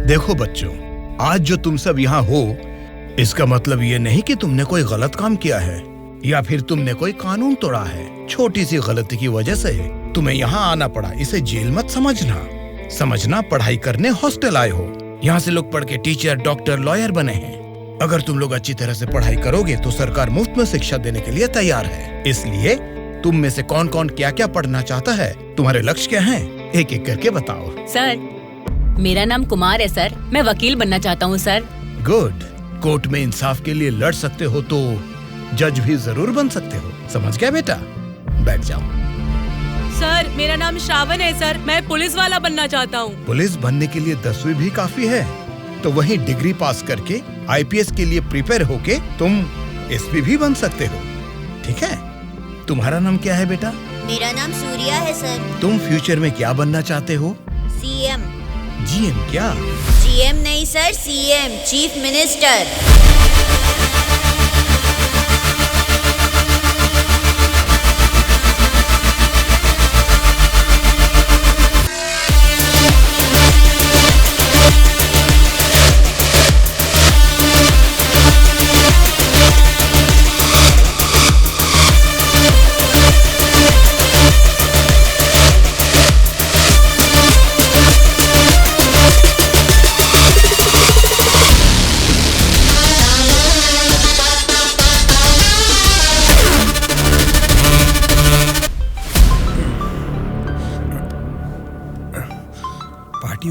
देखो बच्चों, आज जो तुम सब यहाँ हो, इसका मतलब ये नहीं कि तुमने कोई गलत काम किया है या फिर तुमने कोई कानून तोड़ा है। छोटी सी गलती की वजह से तुम्हें यहाँ आना पड़ा, इसे जेल मत समझना पढ़ाई करने हॉस्टल आए हो। यहाँ से लोग पढ़ के टीचर, डॉक्टर, लॉयर बने हैं। अगर तुम लोग अच्छी तरह से पढ़ाई करोगे तो सरकार मुफ्त में शिक्षा देने के लिए तैयार है। इसलिए तुम में से कौन कौन क्या क्या पढ़ना चाहता है, तुम्हारे लक्ष्य क्या हैं, एक एक करके बताओ। सर, मेरा नाम कुमार है सर, मैं वकील बनना चाहता हूँ सर। गुड। कोर्ट में इंसाफ के लिए लड़ सकते हो तो जज भी जरूर बन सकते हो। समझ गया बेटा? बैठ जाओ। सर, मेरा नाम श्रावण है सर, मैं पुलिस वाला बनना चाहता हूँ। पुलिस बनने के लिए 10वीं भी काफी है, तो वहीं डिग्री पास करके IPS के लिए प्रिपेयर होके तुम SP भी बन सकते हो। ठीक है? तुम्हारा नाम क्या है बेटा? मेरा नाम सूर्या है सर। तुम फ्यूचर में क्या बनना चाहते हो? CM। GM क्या? GM नहीं sir, CM, chief minister.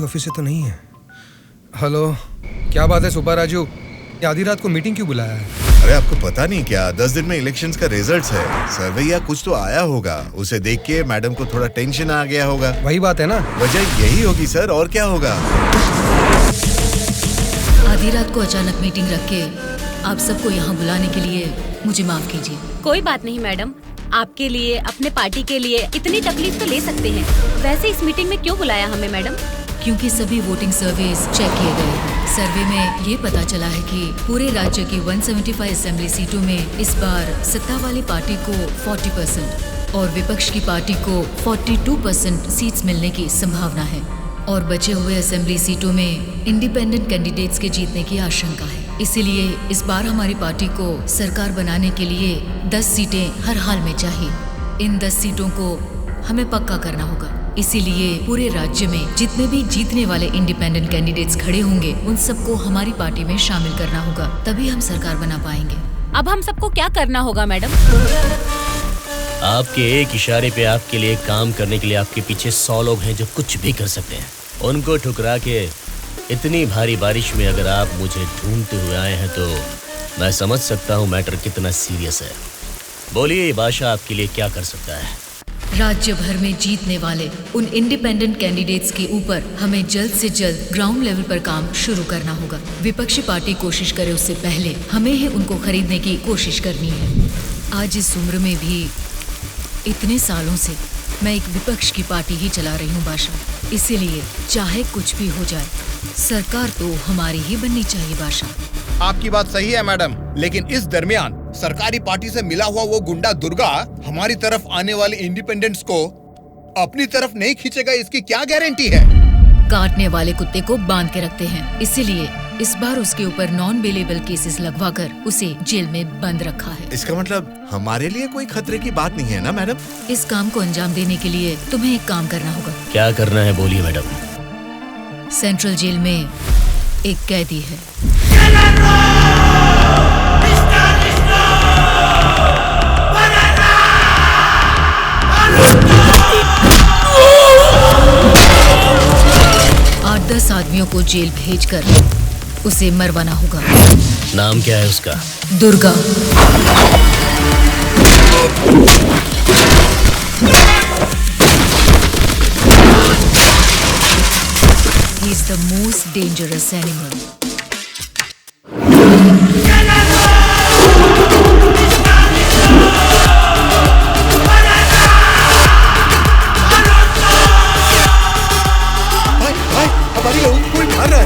Office से तो नहीं है। हेलो, क्या बात है सुपर राजू, आधी रात को मीटिंग क्यों बुलाया है? अरे आपको पता नहीं क्या, 10 दिन में इलेक्शंस का रिजल्ट्स है। सर्वे या कुछ तो आया होगा, उसे देख के मैडम को थोड़ा टेंशन आ गया होगा। वही बात है ना? वजह यही होगी सर, और क्या होगा। आधी रात को अचानक मीटिंग रख के आप सबको यहाँ बुलाने के लिए मुझे माफ कीजिए। कोई बात नहीं मैडम, आपके लिए, अपने पार्टी के लिए इतनी तकलीफ तो ले सकते हैं। वैसे इस मीटिंग में क्यों बुलाया हमें मैडम? क्योंकि सभी वोटिंग सर्वेस चेक किए गए हैं। सर्वे में ये पता चला है कि पूरे राज्य की 175 असेंबली सीटों में इस बार सत्ता वाली पार्टी को 40% और विपक्ष की पार्टी को 42% सीट्स मिलने की संभावना है और बचे हुए असेंबली सीटों में इंडिपेंडेंट कैंडिडेट्स के जीतने की आशंका है। इसीलिए इस बार हमारी पार्टी को सरकार बनाने के लिए 10 सीटें हर हाल में चाहिए। इन 10 सीटों को हमें पक्का करना होगा। इसीलिए पूरे राज्य में जितने भी जीतने वाले इंडिपेंडेंट कैंडिडेट्स खड़े होंगे उन सबको हमारी पार्टी में शामिल करना होगा, तभी हम सरकार बना पाएंगे। अब हम सबको क्या करना होगा मैडम? आपके एक इशारे पे आपके लिए काम करने के लिए आपके पीछे 100 लोग हैं जो कुछ भी कर सकते हैं। उनको ठुकरा के इतनी भारी बारिश में अगर आप मुझे ढूंढते हुए आए हैं तो मैं समझ सकता हूँ मैटर कितना सीरियस है। बोलिए, ये बादशाह आपके लिए क्या कर सकता है? राज्य भर में जीतने वाले उन इंडिपेंडेंट कैंडिडेट्स के ऊपर हमें जल्द से जल्द ग्राउंड लेवल पर काम शुरू करना होगा। विपक्षी पार्टी कोशिश करे उससे पहले हमें ही उनको खरीदने की कोशिश करनी है। आज इस उम्र में भी इतने सालों से मैं एक विपक्ष की पार्टी ही चला रही हूँ बादशाह। इसीलिए चाहे कुछ भी हो जाए, सरकार तो हमारी ही बननी चाहिए बादशाह। आपकी बात सही है मैडम, लेकिन इस दरमियान सरकारी पार्टी से मिला हुआ वो गुंडा दुर्गा हमारी तरफ आने वाले इंडिपेंडेंट्स को अपनी तरफ नहीं खींचेगा, इसकी क्या गारंटी है? काटने वाले कुत्ते को बांध के रखते हैं, इसीलिए इस बार उसके ऊपर नॉन बेलेबल केसेस लगवाकर उसे जेल में बंद रखा है। इसका मतलब हमारे लिए कोई खतरे की बात नहीं है ना मैडम? इस काम को अंजाम देने के लिए तुम्हें एक काम करना होगा। क्या करना है बोलिए मैडम। सेंट्रल जेल में एक कैदी है। आठ 10 आदमियों को जेल भेजकर उसे मरवाना होगा। नाम क्या है उसका? Durga. He is the most dangerous animal. कोई मार रहा है।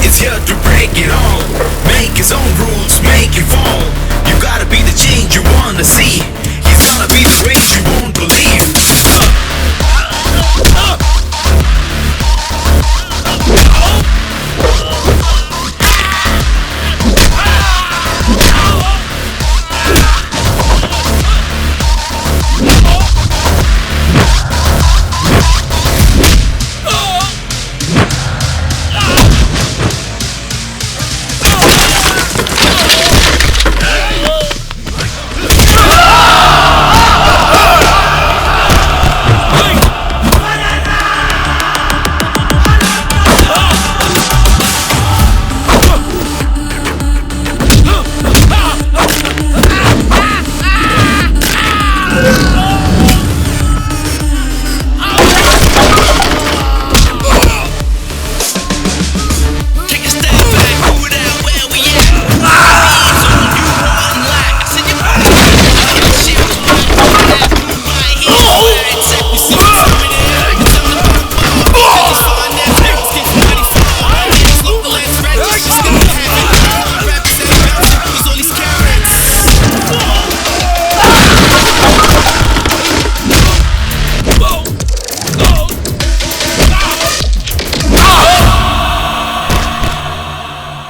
is here to break it all. Make his own rules, make it fall. You gotta be the change you wanna see. He's gonna be the range you won't believe.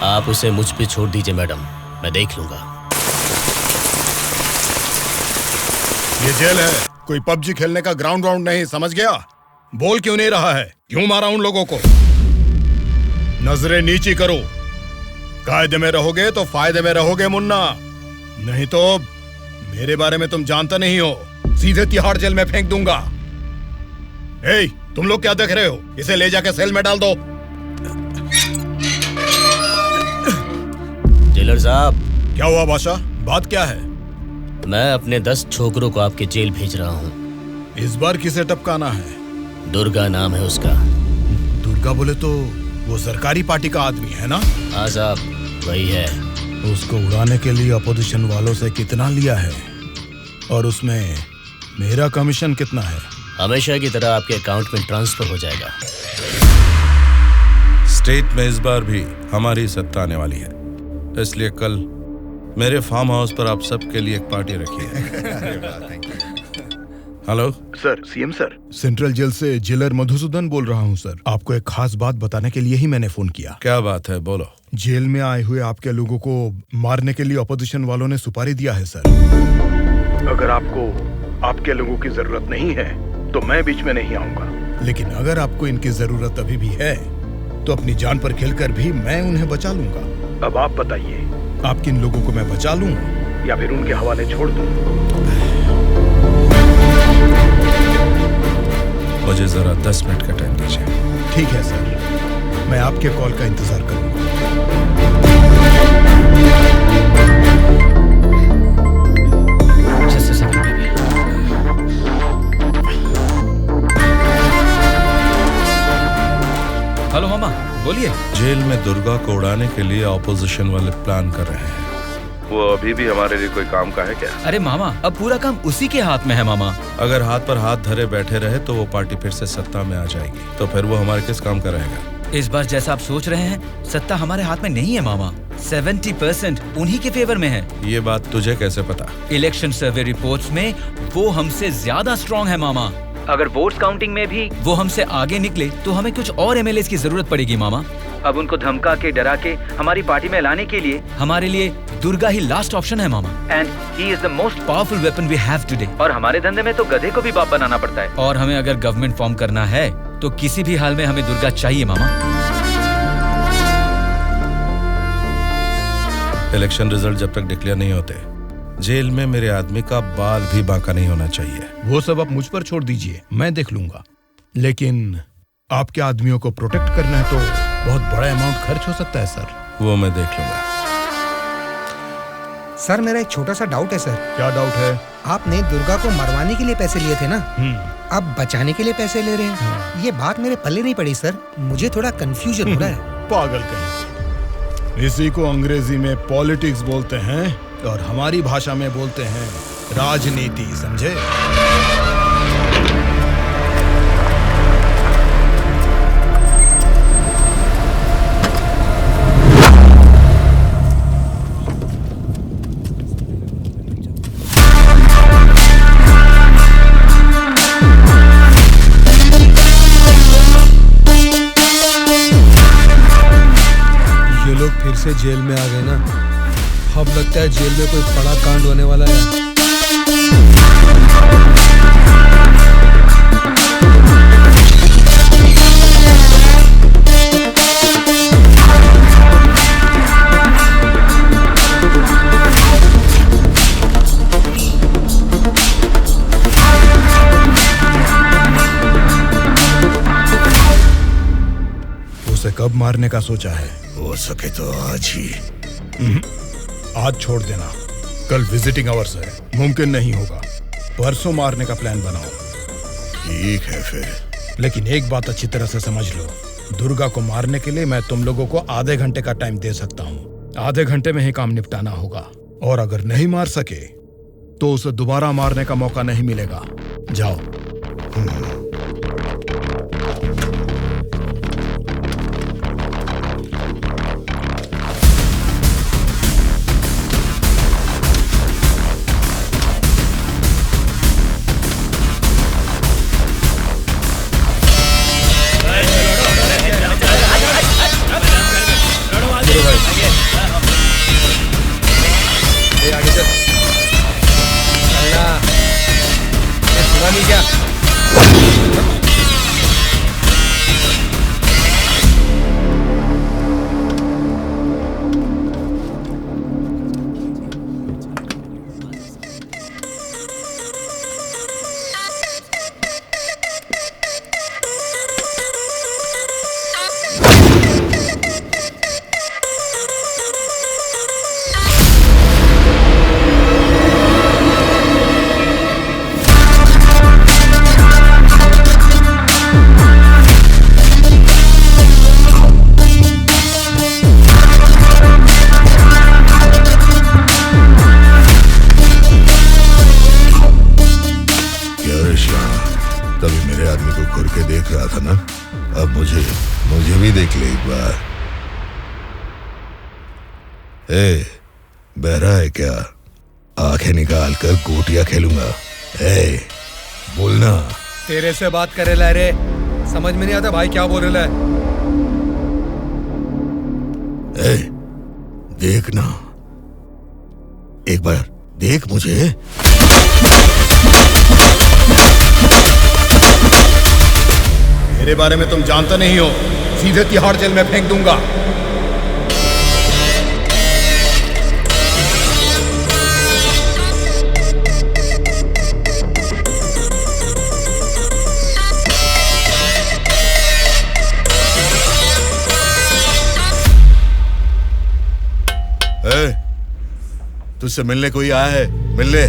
आप उसे मुझ पे छोड़ दीजिए मैडम, मैं देख लूंगा। ये जेल है, कोई पबजी खेलने का ग्राउंड नहीं, समझ गया? बोल क्यों नहीं रहा है? क्यों मारा उन लोगों को? नजरें नीची करो। कायदे में रहोगे तो फायदे में रहोगे मुन्ना, नहीं तो मेरे बारे में तुम जानता नहीं हो, सीधे तिहाड़ जेल में फेंक दूंगा। ए, तुम लोग क्या देख रहे हो? इसे ले जाके सेल में डाल दो। जेलर साहब। क्या हुआ बादशाह, बात क्या है? मैं अपने 10 छोकरों को आपके जेल भेज रहा हूँ। इस बार किसे टपकाना है? दुर्गा नाम है उसका। दुर्गा बोले तो वो सरकारी पार्टी का आदमी है ना? हाँ साहब, वही है। उसको उड़ाने के लिए अपोजिशन वालों से कितना लिया है और उसमें मेरा कमीशन कितना है? हमेशा की तरह आपके अकाउंट में ट्रांसफर हो जाएगा। स्टेट में इस बार भी हमारी सत्ता आने वाली है, इसलिए कल मेरे फार्म हाउस पर आप सबके लिए एक पार्टी रखी है। Hello sir, CM sir. Central jail से जेलर मधुसूदन बोल रहा हूँ सर। आपको एक खास बात बताने के लिए ही मैंने फोन किया। क्या बात है, बोलो। जेल में आए हुए आपके लोगों को मारने के लिए अपोजिशन वालों ने सुपारी दिया है सर। अगर आपको आपके लोगों की जरूरत नहीं है तो मैं बीच में नहीं आऊंगा, लेकिन अगर आपको इनकी जरूरत अभी भी है तो अपनी जान पर खेलकर भी मैं उन्हें बचा लूंगा। अब आप बताइए, आप किन लोगों को मैं बचा लूं या फिर उनके हवाले छोड़ दूं? मुझे जरा 10 मिनट का टाइम दीजिए। ठीक है सर, मैं आपके कॉल का इंतजार करूंगा। हेलो मामा, बोलिए। जेल में दुर्गा को उड़ाने के लिए ऑपोजिशन वाले प्लान कर रहे हैं। वो अभी भी हमारे लिए कोई काम का है क्या? अरे मामा, अब पूरा काम उसी के हाथ में है मामा। अगर हाथ पर हाथ धरे बैठे रहे तो वो पार्टी फिर से सत्ता में आ जाएगी, तो फिर वो हमारे किस काम का रहेगा? इस बार जैसा आप सोच रहे हैं, सत्ता हमारे हाथ में नहीं है मामा। 70% उन्हीं के फेवर में है। ये बात तुझे कैसे पता? इलेक्शन सर्वे रिपोर्ट्स में वो हमसे ज्यादा स्ट्रॉन्ग है मामा। अगर वोट्स काउंटिंग में भी वो हमसे आगे निकले तो हमें कुछ और एमएलएस की जरूरत पड़ेगी मामा। अब उनको धमका के डरा के हमारी पार्टी में लाने के लिए हमारे लिए दुर्गा ही लास्ट ऑप्शन है मामा। And he is the most powerful weapon we have today. और हमारे धंधे में तो गधे को भी बाप बनाना पड़ता है। और हमें अगर गवर्नमेंट फॉर्म करना है तो किसी भी हाल में हमें दुर्गा चाहिए मामा। इलेक्शन रिजल्ट जब तक डिक्लेयर नहीं होते, जेल में मेरे आदमी का बाल भी बांका नहीं होना चाहिए। वो सब आप मुझ पर छोड़ दीजिए, मैं देख लूंगा। लेकिन आपके आदमियों को प्रोटेक्ट करना है तो बहुत बड़ा अमाउंट खर्च हो सकता है सर। वो मैं देख लूंगा। सर, मेरा एक छोटा सा डाउट है सर। क्या डाउट है? आपने दुर्गा को मरवाने के लिए पैसे लिए थे ना, अब बचाने के लिए पैसे ले रहे हैं। ये बात मेरे पल्ले नहीं पड़ी सर, मुझे थोड़ा कंफ्यूजन हो रहा है। पागल कहीं। इसी को अंग्रेजी में पॉलिटिक्स बोलते हैं और हमारी भाषा में बोलते हैं राजनीति, समझे? लोग फिर से जेल में आ गए ना। अब लगता है जेल में कोई बड़ा कांड होने वाला है। उसे कब मारने का सोचा है? हो सके तो आज ही। आज छोड़ देना, कल विजिटिंग आवर्स है, मुमकिन नहीं होगा। परसों मारने का प्लान बनाओ। ठीक है फिर। लेकिन एक बात अच्छी तरह से समझ लो, दुर्गा को मारने के लिए मैं तुम लोगों को आधे घंटे का टाइम दे सकता हूँ। आधे घंटे में ही काम निपटाना होगा, और अगर नहीं मार सके तो उसे दोबारा मारने का मौका नहीं मिलेगा। जाओ। आगे चल। अल्लाह, ये सुना नहीं क्या? तभी मेरे आदमी को घूर के देख रहा था ना, अब मुझे भी देख ले एक बार। ए, बहरा है क्या? आंखें निकाल कर गोटियां खेलूंगा। ए, बोलना। तेरे से बात करे ला रे, समझ में नहीं आता भाई क्या बोल रहा है। ए, देखना, एक बार देख मुझे। मेरे बारे में तुम जानते नहीं हो, सीधे तिहाड़ जेल में फेंक दूंगा। तुझसे मिलने कोई आया है, मिल ले।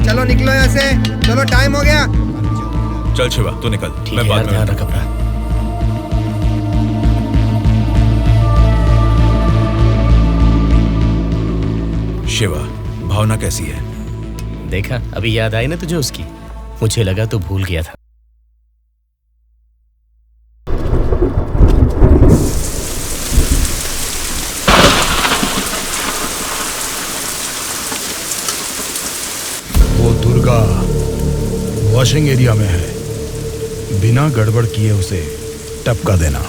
चलो निकलो यहाँ से, चलो टाइम हो गया। चल शिवा तू निकल, मैं बाद में ध्यान रख अपना। शिवा, भावना कैसी है? देखा, अभी याद आई ना तुझे उसकी? मुझे लगा तो भूल गया था। दुर्गा वॉशिंग एरिया में है, बिना गड़बड़ किए उसे टपका देना।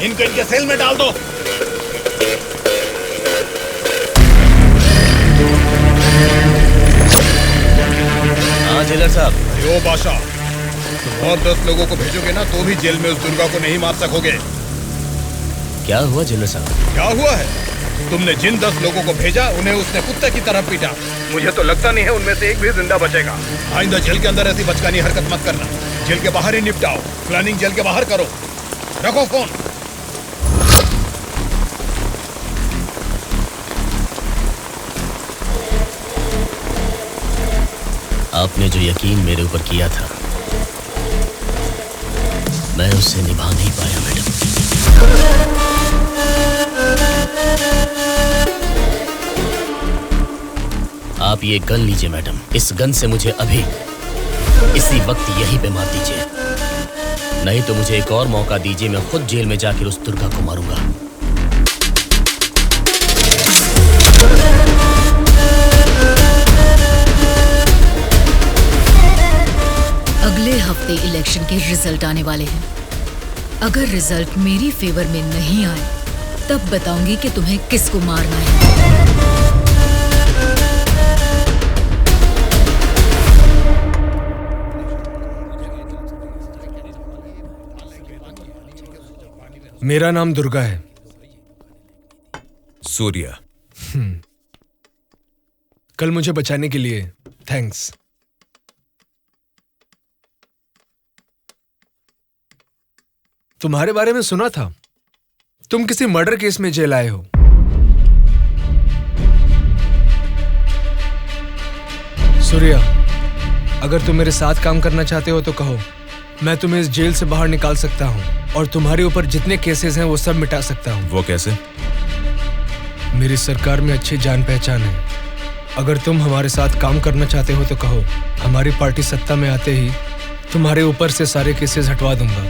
इनको इनके सेल में डाल दो। हाँ जेलर साहब। यो बादशाह, तुम और 10 लोगों को भेजोगे ना तो भी जेल में उस दुर्गा को नहीं मार सकोगे। क्या हुआ जेलर साहब? क्या हुआ है? तुमने जिन 10 लोगों को भेजा उन्हें उसने कुत्ते की तरह पीटा। मुझे तो लगता नहीं है उनमें से एक भी जिंदा बचेगा। आइंदा जेल के अंदर ऐसी बचकानी हरकत मत करना। जेल के बाहर ही निपटाओ। प्लानिंग जेल के बाहर करो। रखो फोन। आपने जो यकीन मेरे ऊपर किया था मैं उससे निभा नहीं पाया मैडम। आप ये गन लीजिए मैडम। इस गन से मुझे अभी इसी वक्त यहीं पे मार दीजिए, नहीं तो मुझे एक और मौका दीजिए। मैं खुद जेल में जाकर उस दुर्गा को मारूंगा। अगले हफ्ते इलेक्शन के रिजल्ट आने वाले हैं। अगर रिजल्ट मेरी फेवर में नहीं आए तब बताऊंगी कि तुम्हें किसको मारना है। मेरा नाम दुर्गा है। सूर्या। कल मुझे बचाने के लिए थैंक्स। तुम्हारे बारे में सुना था, तुम किसी मर्डर केस में जेल आए हो। सूर्या, अगर तुम मेरे साथ काम करना चाहते हो तो कहो, मैं तुम्हें इस जेल से बाहर निकाल सकता हूं और तुम्हारे ऊपर जितने केसेस हैं वो सब मिटा सकता हूं। वो कैसे? मेरी सरकार में अच्छी जान पहचान है। अगर तुम हमारे साथ काम करना चाहते हो तो कहो, हमारी पार्टी सत्ता में आते ही तुम्हारे ऊपर से सारे केसेस हटवा दूंगा।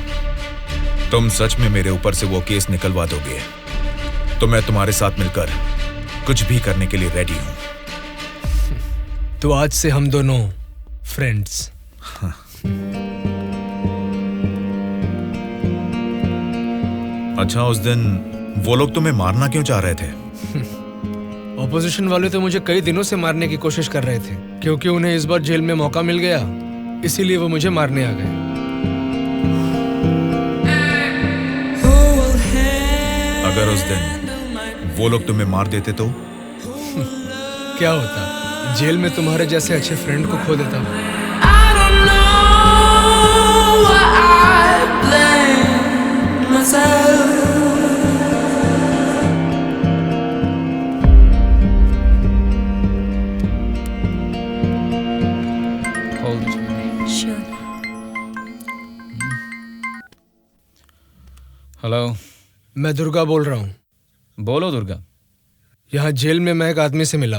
तुम सच में मेरे ऊपर से वो केस निकलवा दोगे तो मैं तुम्हारे साथ मिलकर कुछ भी करने के लिए रेडी हूं। तो आज से हम दोनों फ्रेंड्स। हाँ। अच्छा, उस दिन वो लोग तुम्हें मारना क्यों चाह रहे थे? ऑपोजिशन वाले तो मुझे कई दिनों से मारने की कोशिश कर रहे थे, क्योंकि उन्हें इस बार जेल में मौका मिल गया, इसीलिए वो मुझे मारने आ गए। अगर उस दिन वो लोग तुम्हें मार देते तो? क्या होता, जेल में तुम्हारे जैसे अच्छे फ्रेंड को खो देता। हेलो, मैं दुर्गा बोल रहा हूँ। बोलो दुर्गा। यहाँ जेल में मैं एक आदमी से मिला,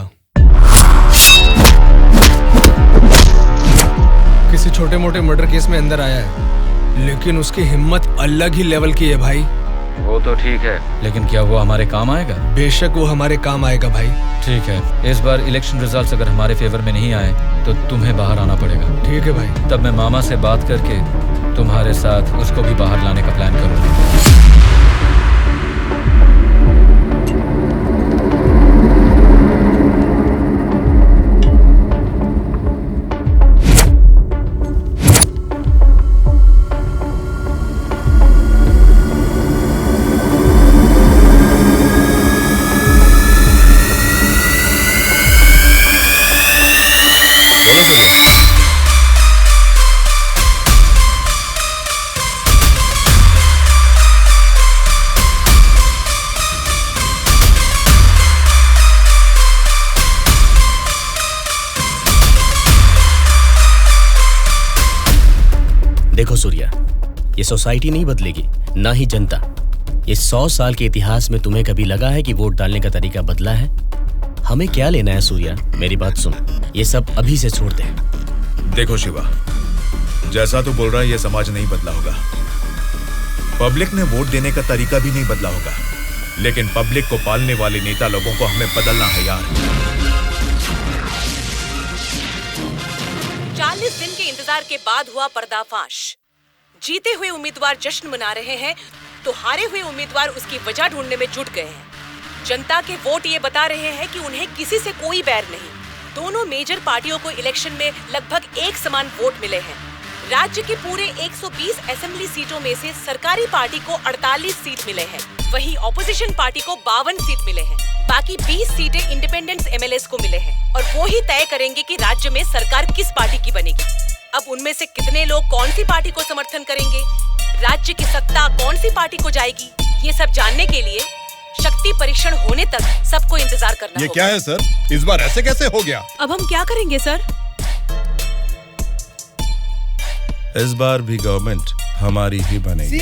किसी छोटे मोटे मर्डर केस में अंदर आया है, लेकिन उसकी हिम्मत अलग ही लेवल की है भाई। वो तो ठीक है, लेकिन क्या वो हमारे काम आएगा? बेशक वो हमारे काम आएगा भाई। ठीक है, इस बार इलेक्शन रिजल्ट्स अगर हमारे फेवर में नहीं आए तो तुम्हें बाहर आना पड़ेगा। ठीक है भाई। तब मैं मामा से बात करके तुम्हारे साथ उसको भी बाहर लाने का प्लान करूंगा। देखो सूर्या, ये सोसाइटी नहीं बदलेगी, ना ही जनता। ये 100 साल के इतिहास में तुम्हें कभी लगा है कि वोट डालने का तरीका बदला है? हमें क्या लेना है सूर्या, मेरी बात सुन, ये सब अभी से छोड़ दे। देखो शिवा, जैसा तू बोल रहा है ये समाज नहीं बदला होगा, पब्लिक ने वोट देने का तरीका भी नहीं बदला होगा, लेकिन पब्लिक को पालने वाले नेता लोगों को हमें बदलना है यार। 40 दिन के इंतजार के बाद हुआ पर्दाफाश। जीते हुए उम्मीदवार जश्न मना रहे हैं तो हारे हुए उम्मीदवार उसकी वजह ढूंढने में जुट गए हैं। जनता के वोट ये बता रहे हैं कि उन्हें किसी से कोई बैर नहीं। दोनों मेजर पार्टियों को इलेक्शन में लगभग एक समान वोट मिले हैं। राज्य के पूरे 120 असेंबली सीटों में से सरकारी पार्टी को 48 सीट मिले हैं, वहीं ऑपोजिशन पार्टी को 52 सीट मिले हैं। बाकी 20 सीटें इंडिपेंडेंट एमएलएस को मिले हैं और वो ही तय करेंगे कि राज्य में सरकार किस पार्टी की बनेगी। अब उनमें से कितने लोग कौन सी पार्टी को समर्थन करेंगे, राज्य की सत्ता कौन सी पार्टी को जाएगी, ये सब जानने के लिए शक्ति परीक्षण होने तक सबको इंतजार करना ये होगा। क्या है सर, इस बार ऐसे कैसे हो गया? अब हम क्या करेंगे सर? इस बार भी गवर्नमेंट हमारी ही बनेगी।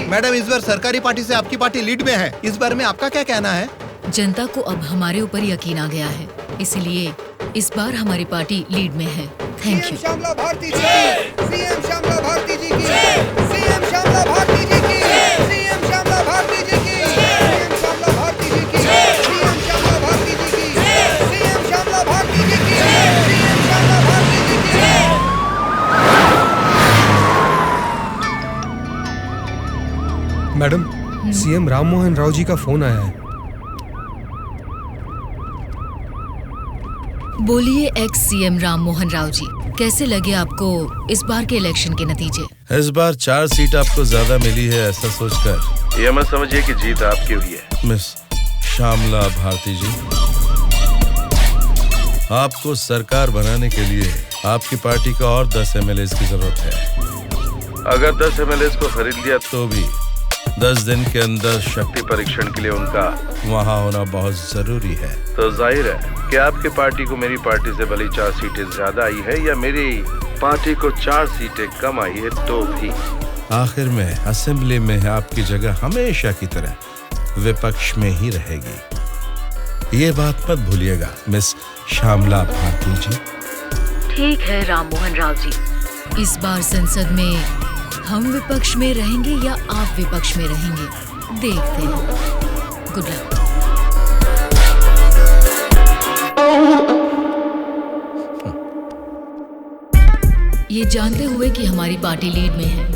मैडम, इस बार सरकारी पार्टी से आपकी पार्टी लीड में है, इस बार में आपका क्या कहना है? जनता को अब हमारे ऊपर यकीन आ गया है, इसलिए इस बार हमारी पार्टी लीड में है। Thank you. श्यामला भारती जी की, सीएम श्यामला भारती जी की, सीएम श्यामला भारती जी की, सीएम श्यामला भारती जी की, सीएम श्यामला भारती जी की, सीएम श्यामला भारती जी की, सीएम श्यामला भारती जी की, सीएम श्यामला भारती जी की। मैडम, सीएम राम मोहन राव जी का फोन आया है। बोलिए एक्स सीएम राम मोहन राव जी, कैसे लगे आपको इस बार के इलेक्शन के नतीजे? इस बार 4 सीट आपको ज्यादा मिली है, ऐसा सोचकर ये मत समझिए कि जीत आपकी हुई है। मिस श्यामला भारती जी, आपको सरकार बनाने के लिए आपकी पार्टी का और 10 एमएलएस की जरूरत है। अगर 10 एमएलएस को खरीद लिया तो भी 10 दिन के अंदर शक्ति परीक्षण के लिए उनका वहाँ होना बहुत जरूरी है। तो जाहिर है कि आपकी पार्टी को मेरी पार्टी से भले 4 सीटें ज्यादा आई है या मेरी पार्टी को 4 सीटें कम आई है, तो भी आखिर में असेंबली में आपकी जगह हमेशा की तरह विपक्ष में ही रहेगी। ये बात मत भूलिएगा मिस श्यामला भारती जी। ठीक है राम मोहन राव जी, इस बार संसद में हम विपक्ष में रहेंगे या आप विपक्ष में रहेंगे, देखते हैं। Good luck. ये जानते हुए कि हमारी पार्टी लीड में है,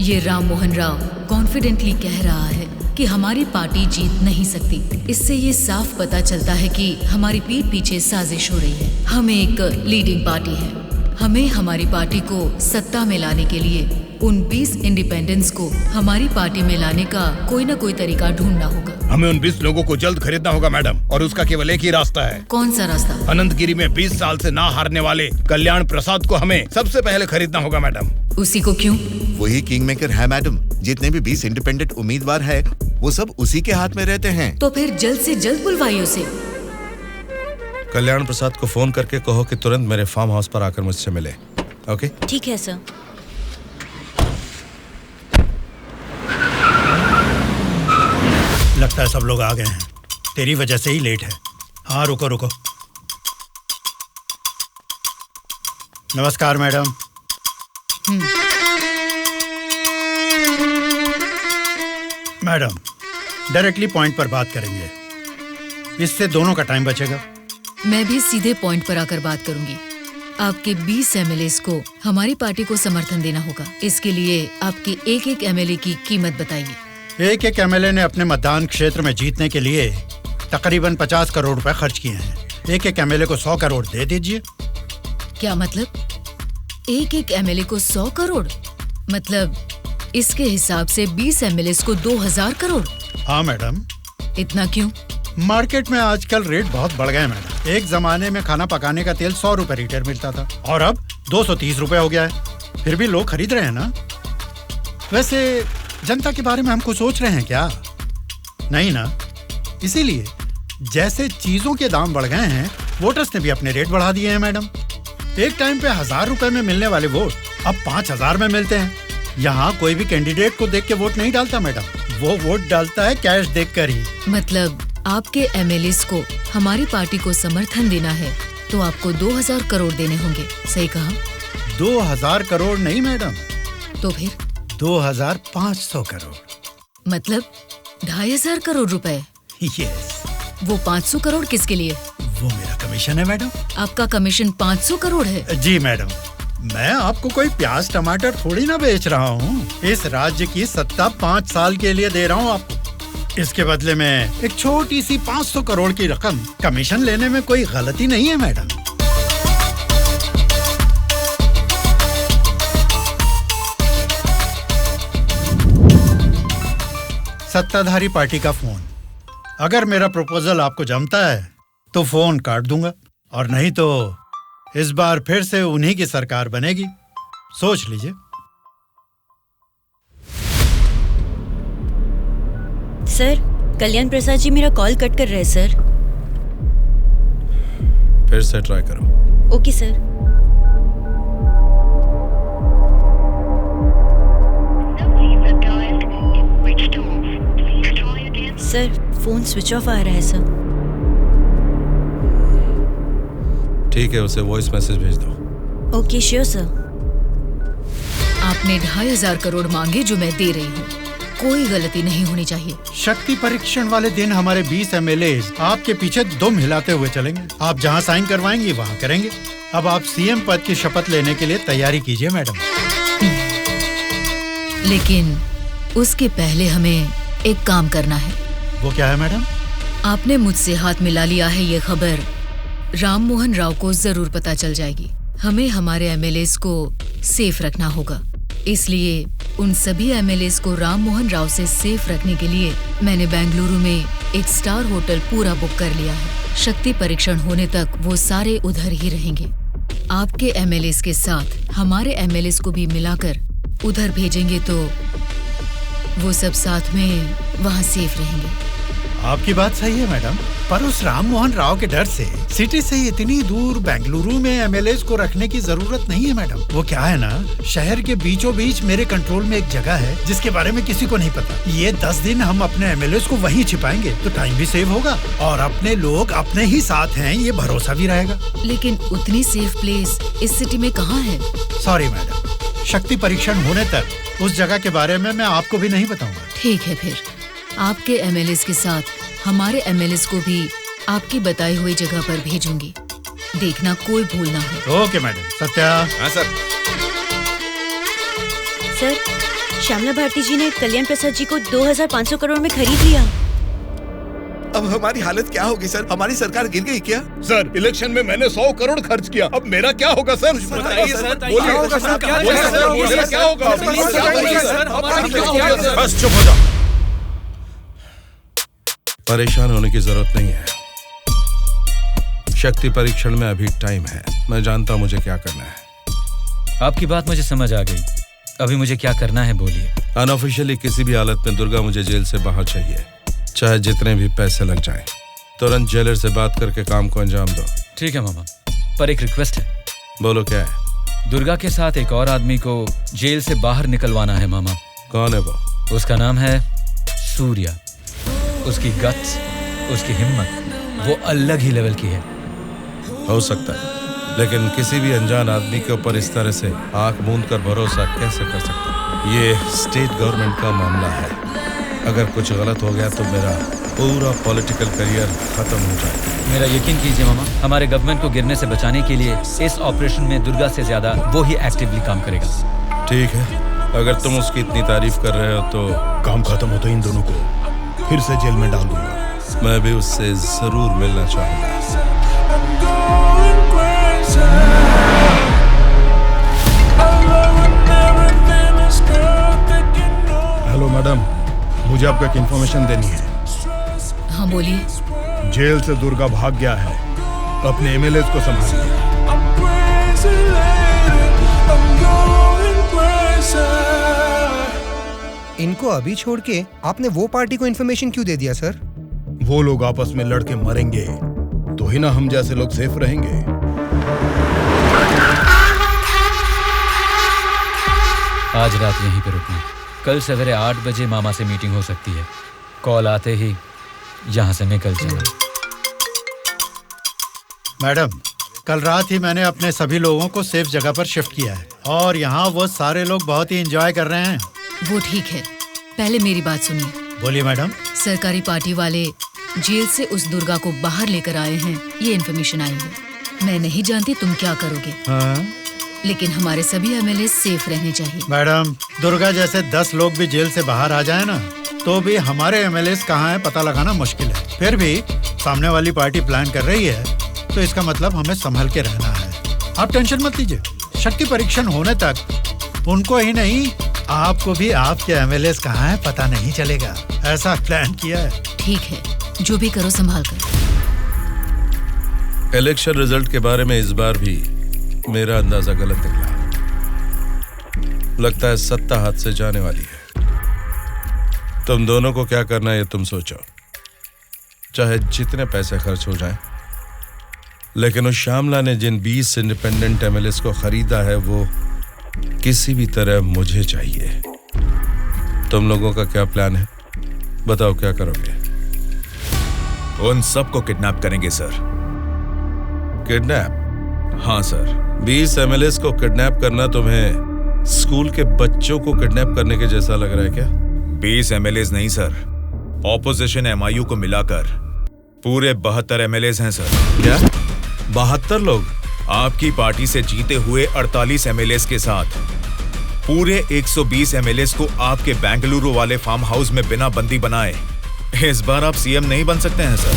ये राम मोहन राव कॉन्फिडेंटली कह रहा है कि हमारी पार्टी जीत नहीं सकती। इससे ये साफ पता चलता है कि हमारी पीठ पीछे साजिश हो रही है। हम एक लीडिंग पार्टी है, हमें हमारी पार्टी को सत्ता में लाने के लिए उन 20 इंडिपेंडेंट्स को हमारी पार्टी में लाने का कोई न कोई तरीका ढूंढना होगा। हमें उन 20 लोगों को जल्द खरीदना होगा मैडम, और उसका केवल एक ही रास्ता है। कौन सा रास्ता? अनंतगिरी में 20 साल से ना हारने वाले कल्याण प्रसाद को हमें सबसे पहले खरीदना होगा मैडम। उसी को क्यों? वही किंग मेकर है मैडम। जितने भी 20 इंडिपेंडेंट उम्मीदवार है वो सब उसी के हाथ में रहते हैं। तो फिर जल्द से जल्द बुलवाइए उसे। कल्याण प्रसाद को फोन करके कहो कि तुरंत मेरे फार्म हाउस पर आकर मुझसे मिले। ओके? ठीक है सर। लगता है सब लोग आ गए हैं, तेरी वजह से ही लेट है। हाँ रुको रुको। नमस्कार मैडम। मैडम डायरेक्टली पॉइंट पर बात करेंगे, इससे दोनों का टाइम बचेगा। मैं भी सीधे पॉइंट पर आकर बात करूंगी। आपके 20 एमएलएस को हमारी पार्टी को समर्थन देना होगा। इसके लिए आपके एक एक एमएलए की कीमत बताइए। एक एक एमएलए ने अपने मतदान क्षेत्र में जीतने के लिए तकरीबन 50 करोड़ रुपए खर्च किए हैं। एक एक एमएलए को 100 करोड़ दे दीजिए। क्या मतलब? एक एक एमएलए को 100 करोड़? मतलब इसके हिसाब से 20 एमएलए को 2000 करोड़? हाँ मैडम। इतना क्यों? मार्केट में आजकल रेट बहुत बढ़ गए मैडम। एक जमाने में खाना पकाने का तेल 100 रुपए लीटर मिलता था और अब 230 रुपए हो गया है। फिर भी लोग खरीद रहे हैं ना। वैसे जनता के बारे में हम कुछ सोच रहे हैं क्या? नहीं ना। इसीलिए जैसे चीजों के दाम बढ़ गए हैं, वोटर्स ने भी अपने रेट बढ़ा दिए हैं मैडम। एक टाइम पे 1000 रुपए में मिलने वाले वोट अब 5000 में मिलते हैं। यहाँ कोई भी कैंडिडेट को देख के वोट नहीं डालता मैडम, वो वोट डालता है कैश देखकर ही। मतलब आपके एमएलएस को हमारी पार्टी को समर्थन देना है तो आपको 2000 करोड़ देने होंगे, सही कहा? 2000 करोड़ नहीं मैडम। तो फिर? 2500 करोड़। मतलब 2500 करोड़ रुपए? यस। वो 500 करोड़ किसके लिए? वो मेरा कमीशन है मैडम। आपका कमीशन 500 करोड़ है? जी मैडम। मैं आपको कोई प्याज टमाटर थोड़ी ना बेच रहा हूँ। इस राज्य की सत्ता 5 साल के लिए दे रहा हूँ आपको। इसके बदले में एक छोटी सी 500 करोड़ की रकम कमीशन लेने में कोई गलती नहीं है मैडम। सत्ताधारी पार्टी का फोन। अगर मेरा प्रपोजल आपको जमता है तो फोन काट दूंगा, और नहीं तो इस बार फिर से उन्हीं की सरकार बनेगी। सोच लीजिए। सर, कल्याण प्रसाद जी मेरा कॉल कट कर रहे हैं सर। फिर से ट्राई करो। Okay sir. Sir, phone switch off आ रहा है सर। ठीक है, उसे वॉइस मैसेज भेज दो। Okay sure sir. आपने 2500 करोड़ मांगे जो मैं दे रही हूँ। कोई गलती नहीं होनी चाहिए। शक्ति परीक्षण वाले दिन हमारे 20 एमएलए आपके पीछे दुम हिलाते हुए चलेंगे। आप जहाँ साइन करवाएंगी वहाँ करेंगे। अब आप सीएम पद की शपथ लेने के लिए तैयारी कीजिए मैडम। लेकिन उसके पहले हमें एक काम करना है। वो क्या है मैडम? आपने मुझसे हाथ मिला लिया है, ये खबर राम मोहन राव को जरूर पता चल जाएगी। हमें हमारे एमएलएस को सेफ रखना होगा। इसलिए उन सभी एमएलएस को राम मोहन राव से सेफ रखने के लिए मैंने बेंगलुरु में एक स्टार होटल पूरा बुक कर लिया है। शक्ति परीक्षण होने तक वो सारे उधर ही रहेंगे। आपके एमएलएस के साथ हमारे एमएलएस को भी मिलाकर उधर भेजेंगे तो वो सब साथ में वहाँ सेफ रहेंगे। आपकी बात सही है मैडम, पर उस राम मोहन राव के डर से सिटी से इतनी दूर बेंगलुरु में एमएलएस को रखने की जरूरत नहीं है मैडम। वो क्या है ना, शहर के बीचों बीच मेरे कंट्रोल में एक जगह है जिसके बारे में किसी को नहीं पता। ये 10 दिन हम अपने एमएलएस को वहीं छिपाएंगे तो टाइम भी सेव होगा और अपने लोग अपने ही साथ हैं ये भरोसा भी रहेगा। लेकिन उतनी सेफ प्लेस इस सिटी में कहाँ है? सॉरी मैडम, शक्ति परीक्षण होने तक उस जगह के बारे में मैं आपको भी नहीं बताऊंगा। ठीक है, फिर आपके एमएलएस के साथ हमारे एमएलएस को भी आपकी बताई हुई जगह पर भेजूंगी। देखना कोई भूल ना हो। Okay madam. सत्या। हाँ सर। सर, श्यामला भारती जी ने कल्याण प्रसाद जी को 2500 करोड़ में खरीद लिया। अब हमारी हालत क्या होगी सर? हमारी सरकार गिर गई क्या? सर, इलेक्शन में मैंने 100 करोड़ खर्च किया, अब मेरा क्या होगा सर? बताइए सर, क्या होगा सर? क्या होगा? बस चुप हो जाओ। परेशान होने की जरूरत नहीं है। शक्ति परीक्षण में अभी टाइम है। मैं जानता हूं मुझे क्या करना है। आपकी बात मुझे समझ आ गई। अभी मुझे क्या करना है बोलिए। अनऑफिशियली किसी भी हालत में दुर्गा मुझे जेल से बाहर चाहिए, चाहे जितने भी पैसे लग जाएं। तुरंत जेलर से बात करके काम को अंजाम दो। ठीक है मामा, पर एक रिक्वेस्ट है। बोलो क्या है? दुर्गा के साथ एक और आदमी को जेल से बाहर निकलवाना है मामा। कौन है वो? उसका नाम है सूर्या। उसकी गट्स, उसकी हिम्मत, वो अलग ही लेवल की है। हो सकता है, लेकिन किसी भी अनजान आदमी के ऊपर इस तरह से आंख मूंद कर भरोसा कैसे कर सकता है? ये स्टेट गवर्नमेंट का मामला है। अगर कुछ गलत हो गया तो मेरा पूरा पॉलिटिकल करियर खत्म हो जाएगा। मेरा यकीन कीजिए मामा, हमारे गवर्नमेंट को गिरने से बचाने के लिए इस ऑपरेशन में दुर्गा से ज्यादा वो ही एक्टिवली काम करेगा। ठीक है, अगर तुम उसकी इतनी तारीफ कर रहे हो तो काम खत्म होते इन दोनों को फिर से जेल में डाल दूंगा। मैं भी उससे जरूर मिलना चाहूंगा। हेलो मैडम, मुझे आपको एक इन्फॉर्मेशन देनी है। हाँ बोलिए। जेल से दुर्गा भाग गया है, अपने एमएलएस को संभालिए। इनको अभी छोड़ के आपने वो पार्टी को इन्फॉर्मेशन क्यों दे दिया सर? वो लोग आपस में लड़के मरेंगे तो ही ना हम जैसे लोग सेफ रहेंगे। आज रात यहीं पे रुकना। कल सवेरे 8 बजे मामा से मीटिंग हो सकती है। कॉल आते ही यहाँ से निकल जाना। मैडम, कल रात ही मैंने अपने सभी लोगों को सेफ जगह पर शिफ्ट किया है और यहाँ वो सारे लोग बहुत ही एंजॉय कर रहे हैं। वो ठीक है, पहले मेरी बात सुनिए। बोलिए मैडम। सरकारी पार्टी वाले जेल से उस दुर्गा को बाहर लेकर आए हैं, ये इन्फॉर्मेशन आई है। मैं नहीं जानती तुम क्या करोगे। हाँ? लेकिन हमारे सभी एमएलए सेफ रहने चाहिए। मैडम, दुर्गा जैसे 10 लोग भी जेल से बाहर आ जाए ना, तो भी हमारे एमएलए कहाँ है पता लगाना मुश्किल है। फिर भी सामने वाली पार्टी प्लान कर रही है तो इसका मतलब हमें संभल के रहना है। आप टेंशन मत लीजिए, शक्ति परीक्षण होने तक उनको ही नहीं, आपको भी आपके एमएलए कहाँ है पता नहीं चलेगा। ऐसा प्लान किया है। ठीक है, जो भी करो संभाल कर। इलेक्शन रिजल्ट के बारे में इस बार भी मेरा अंदाजा गलत निकला। लगता है सत्ता हाथ से जाने वाली है। तुम दोनों को क्या करना है ये तुम सोचो, चाहे जितने पैसे खर्च हो जाएं। लेकिन उस श्यामला ने जिन 20 इंडिपेंडेंट एमएलएस को खरीदा है वो किसी भी तरह मुझे चाहिए। तुम लोगों का क्या प्लान है? बताओ क्या करोगे? उन सबको किडनैप करेंगे सर। किडनैप? हाँ सर। 20 एमएलएस को किडनैप करना तुम्हें स्कूल के बच्चों को किडनैप करने के जैसा लग रहा है क्या? 20 एमएलएस नहीं सर, ऑपोजिशन एमआईयू को मिलाकर पूरे 72 एमएलएस हैं सर। क्या 72 लोग? आपकी पार्टी से जीते हुए 48 एमएलएस के साथ पूरे 120 एमएलएस को आपके बेंगलुरु वाले फार्म हाउस में बिना बंदी बनाए इस बार आप सीएम नहीं बन सकते हैं सर।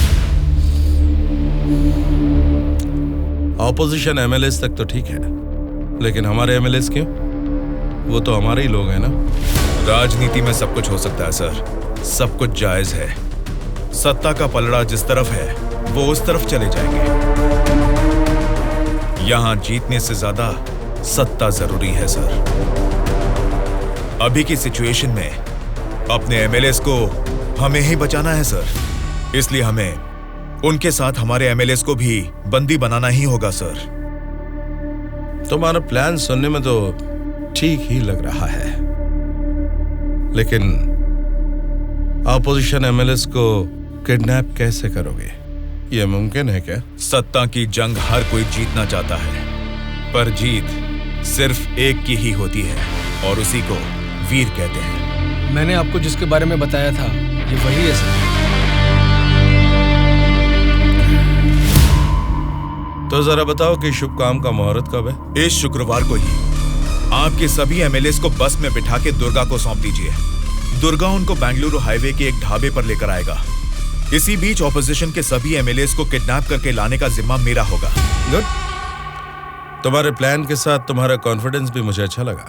ऑपोजिशन एमएलएस तक तो ठीक है, लेकिन हमारे एमएलएस क्यों? वो तो हमारे ही लोग हैं ना। राजनीति में सब कुछ हो सकता है सर, सब कुछ जायज है। सत्ता का पलड़ा जिस तरफ है वो उस तरफ चले जाएंगे। यहां जीतने से ज्यादा सत्ता जरूरी है सर। अभी की सिचुएशन में अपने एमएलएस को हमें ही बचाना है सर। इसलिए हमें उनके साथ हमारे एमएलएस को भी बंदी बनाना ही होगा सर। तुम्हारा प्लान सुनने में तो ठीक ही लग रहा है, लेकिन ऑपोजिशन एमएलएस को किडनैप कैसे करोगे? यह मुमकिन है क्या? सत्ता की जंग हर कोई जीतना चाहता है, पर जीत सिर्फ एक की ही होती है और उसी को वीर कहते हैं। मैंने आपको जिसके बारे में बताया था ये वही है सर। तो जरा बताओ कि शुभ काम का मुहूर्त कब है? इस शुक्रवार को ही आपके सभी एमएलएस को बस में बिठा के दुर्गा को सौंप दीजिए। दुर्गा उनको बेंगलुरु हाईवे के एक ढाबे पर लेकर आएगा। इसी बीच ऑपोजिशन के सभी एमएलएस को किडनैप करके लाने का जिम्मा मेरा होगा। गुड। तुम्हारे प्लान के साथ तुम्हारा कॉन्फिडेंस भी मुझे अच्छा लगा।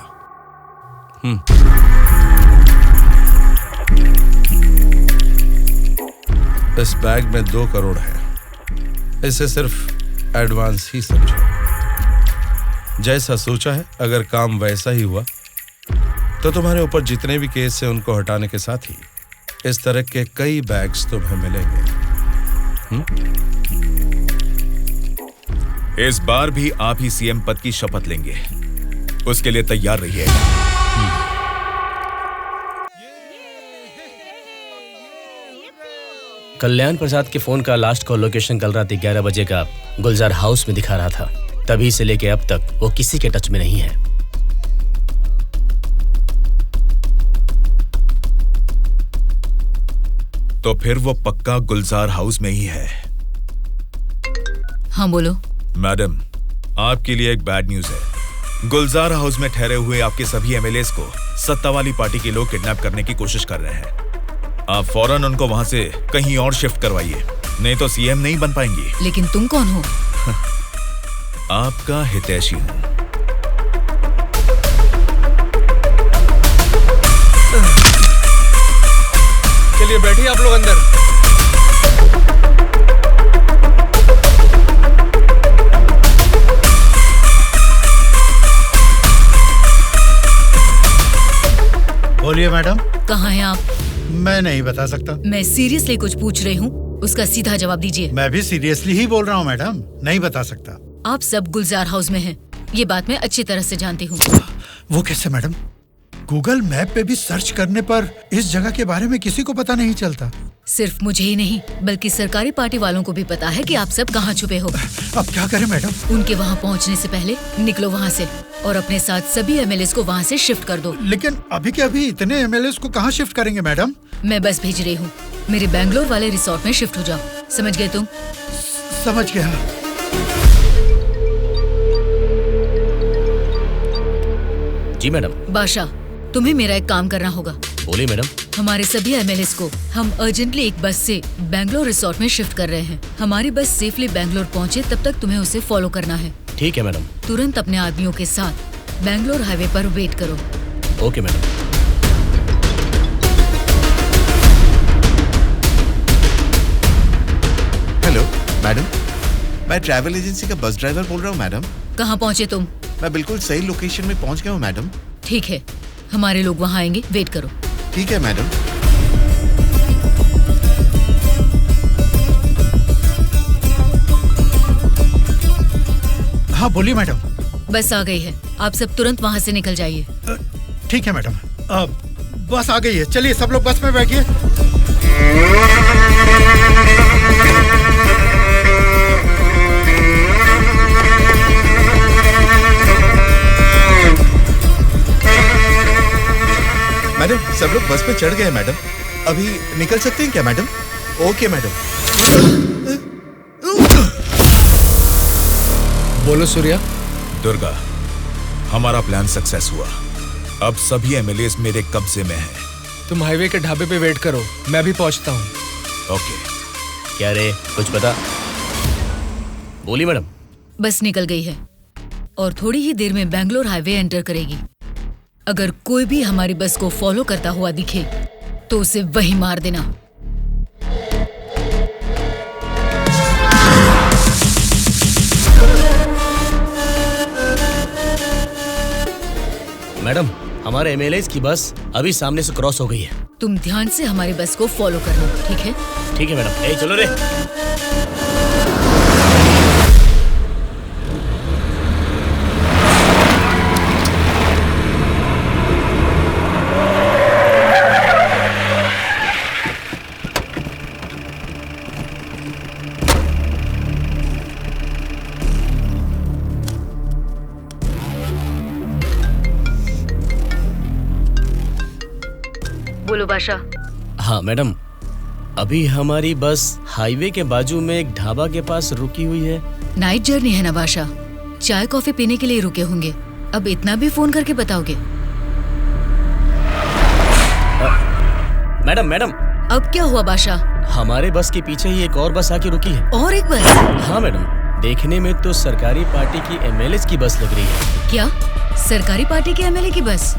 इस बैग में 2 करोड़ है, इसे सिर्फ एडवांस ही समझो। जैसा सोचा है, अगर काम वैसा ही हुआ तो तुम्हारे ऊपर जितने भी केस हैं उनको हटाने के साथ ही इस तरह के कई बैग्स तुम्हें मिलेंगे। इस बार भी आप ही सीएम पद की शपथ लेंगे, उसके लिए तैयार रहिए। कल्याण प्रसाद के फोन का लास्ट कॉल लोकेशन कल रात 11 बजे का गुलजार हाउस में दिखा रहा था। तभी से लेके अब तक वो किसी के टच में नहीं है। तो फिर वो पक्का गुलजार हाउस में ही है। हाँ बोलो। मैडम, आपके लिए एक बैड न्यूज है। गुलजार हाउस में ठहरे हुए आपके सभी एमएलएस को सत्ता वाली पार्टी के लोग किडनैप करने की कोशिश कर रहे हैं। आप फौरन उनको वहां से कहीं और शिफ्ट करवाइए, नहीं तो सीएम नहीं बन पाएंगी। लेकिन तुम कौन हो? आपका हितैषी हूं। चलिए बैठिए आप लोग अंदर। बोलिए मैडम। कहाँ हैं आप? मैं नहीं बता सकता। मैं सीरियसली कुछ पूछ रही हूँ, उसका सीधा जवाब दीजिए। मैं भी सीरियसली ही बोल रहा हूँ मैडम, नहीं बता सकता। आप सब गुलजार हाउस में हैं, ये बात मैं अच्छी तरह से जानती हूँ। वो कैसे मैडम? गूगल मैप पे भी सर्च करने पर इस जगह के बारे में किसी को पता नहीं चलता। सिर्फ मुझे ही नहीं बल्कि सरकारी पार्टी वालों को भी पता है कि आप सब कहाँ छुपे हो। अब क्या करें मैडम? उनके वहाँ पहुँचने से पहले निकलो वहाँ से और अपने साथ सभी एमएलएस को वहाँ से शिफ्ट कर दो। लेकिन अभी के अभी इतने एमएलएस को कहाँ शिफ्ट करेंगे मैडम? मैं बस भेज रही हूँ, मेरे बेंगलोर वाले रिसोर्ट में शिफ्ट हो जाओ। समझ गए तुम? समझ गया। जी मैडम। बादशाह, तुम्हें मेरा एक काम करना होगा। बोलिए मैडम। हमारे सभी एमएलएस को हम अर्जेंटली एक बस से बेंगलोर रिसोर्ट में शिफ्ट कर रहे हैं। हमारी बस सेफली बेंगलोर पहुंचे तब तक तुम्हें उसे फॉलो करना है। ठीक है मैडम। तुरंत अपने आदमियों के साथ बेंगलोर हाईवे पर वेट करो। Okay madam. हेलो मैडम, मैं ट्रैवल एजेंसी का बस ड्राइवर बोल रहा हूँ मैडम। कहाँ पहुँचे तुम? मैं बिल्कुल सही लोकेशन में पहुँच गया हूँ मैडम। ठीक है, हमारे लोग वहाँ आएंगे, वेट करो। ठीक है मैडम। हाँ बोलिए मैडम। बस आ गई है, आप सब तुरंत वहाँ से निकल जाइए। ठीक है मैडम। बस आ गई है, चलिए सब लोग बस में बैठिए। मैडम, सब लोग बस पे चढ़ गए मैडम। अभी निकल सकते हैं क्या मैडम? Okay madam. बोलो सूर्या। दुर्गा, हमारा प्लान सक्सेस हुआ। अब सभी एमएलएस मेरे कब्जे में हैं। तुम हाईवे के ढाबे पे वेट करो, मैं भी पहुंचता हूँ। ओके। क्या रे, कुछ पता? बोली मैडम। बस निकल गई है और थोड़ी ही देर में बेंगलोर हाईवे एंटर करेगी। अगर कोई भी हमारी बस को फॉलो करता हुआ दिखे तो उसे वहीं मार देना। मैडम, हमारे एमएलए की बस अभी सामने से क्रॉस हो गई है। तुम ध्यान से हमारी बस को फॉलो करना, ठीक है? ठीक है मैडम। ए चलो रे। बोलो बादशाह। हाँ मैडम, अभी हमारी बस हाईवे के बाजू में एक ढाबा के पास रुकी हुई है। नाइट जर्नी है ना बादशाह, चाय कॉफी पीने के लिए रुके होंगे। अब इतना भी फोन करके बताओगे? मैडम मैडम, अब क्या हुआ बादशाह? हमारे बस के पीछे ही एक और बस आके रुकी है। और एक बस? हाँ मैडम, देखने में तो सरकारी पार्टी की एमएलए की बस लग रही है। क्या सरकारी पार्टी के एमएलए की बस?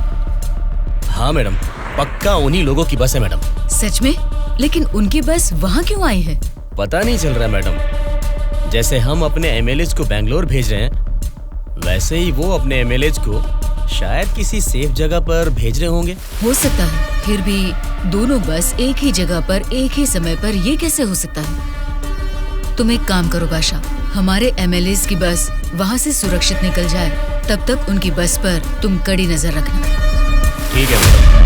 हाँ मैडम, पक्का उन्हीं लोगों की बस है मैडम। सच में? लेकिन उनकी बस वहाँ क्यों आई है? पता नहीं चल रहा मैडम। जैसे हम अपने एमएलए को बैंगलोर भेज रहे हैं, वैसे ही वो अपने एमएलए को शायद किसी सेफ जगह पर भेज रहे होंगे। हो सकता है, फिर भी दोनों बस एक ही जगह पर एक ही समय पर ये कैसे हो सकता है? तुम एक काम करो बादशाह, हमारे एमएलए की बस वहाँ से सुरक्षित निकल जाए, तब तक उनकी बस पर तुम कड़ी नजर रखना। ठीक है मैडम।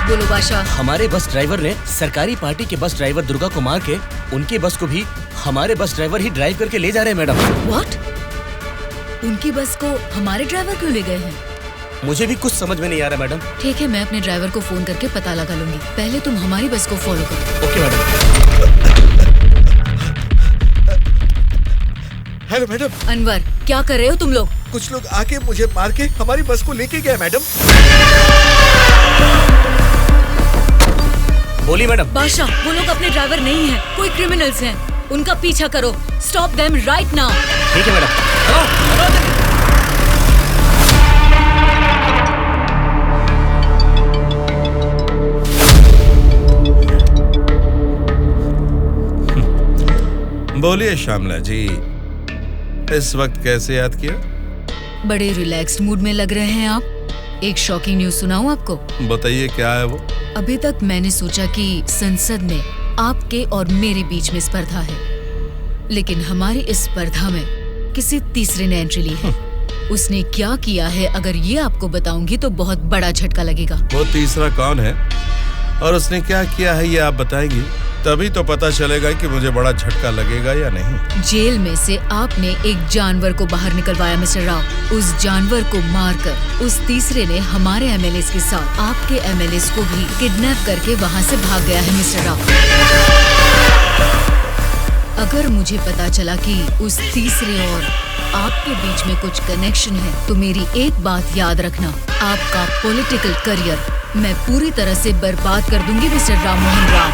बोलो बादशाह। हमारे बस ड्राइवर ने सरकारी पार्टी के बस ड्राइवर दुर्गा को मार के उनकी बस को भी हमारे बस ड्राइवर ही ड्राइव करके ले जा रहे हैं मैडम। व्हाट? उनकी बस को हमारे ड्राइवर क्यों ले गए हैं? मुझे भी कुछ समझ में नहीं आ रहा मैडम। ठीक है, मैं अपने ड्राइवर को फोन करके पता लगा लूंगी। पहले तुम हमारी बस को फॉलो करो। Okay madam. Hello madam. Anwar, क्या कर रहे हो तुम लोग? कुछ लोग आके मुझे मार के हमारी बस को लेके गए मैडम। बोली मैडम। बादशाह, वो लोग अपने ड्राइवर नहीं हैं, कोई क्रिमिनल्स हैं। उनका पीछा करो। Stop them right now. ठीक है मैडम। बोलिए श्यामला जी, इस वक्त कैसे याद किया? बड़े रिलैक्स्ड मूड में लग रहे हैं आप। एक शॉकिंग न्यूज सुनाऊं आपको? बताइए, क्या है वो? अभी तक मैंने सोचा कि संसद में आपके और मेरे बीच में स्पर्धा है, लेकिन हमारी इस स्पर्धा में किसी तीसरे ने एंट्री ली है। उसने क्या किया है, अगर ये आपको बताऊंगी तो बहुत बड़ा झटका लगेगा। वो तीसरा कौन है और उसने क्या किया है, ये आप बताएंगी, तभी तो पता चलेगा कि मुझे बड़ा झटका लगेगा या नहीं। जेल में से आपने एक जानवर को बाहर निकलवाया मिस्टर राव। उस जानवर को मारकर उस तीसरे ने हमारे एमएलए के साथ आपके एमएलए को भी किडनैप करके वहाँ से भाग गया है मिस्टर राव। अगर मुझे पता चला कि उस तीसरे और आपके बीच में कुछ कनेक्शन है, तो मेरी एक बात याद रखना, आपका पॉलिटिकल करियर मैं पूरी तरह से बर्बाद कर दूंगी मिस्टर राम मोहन राव।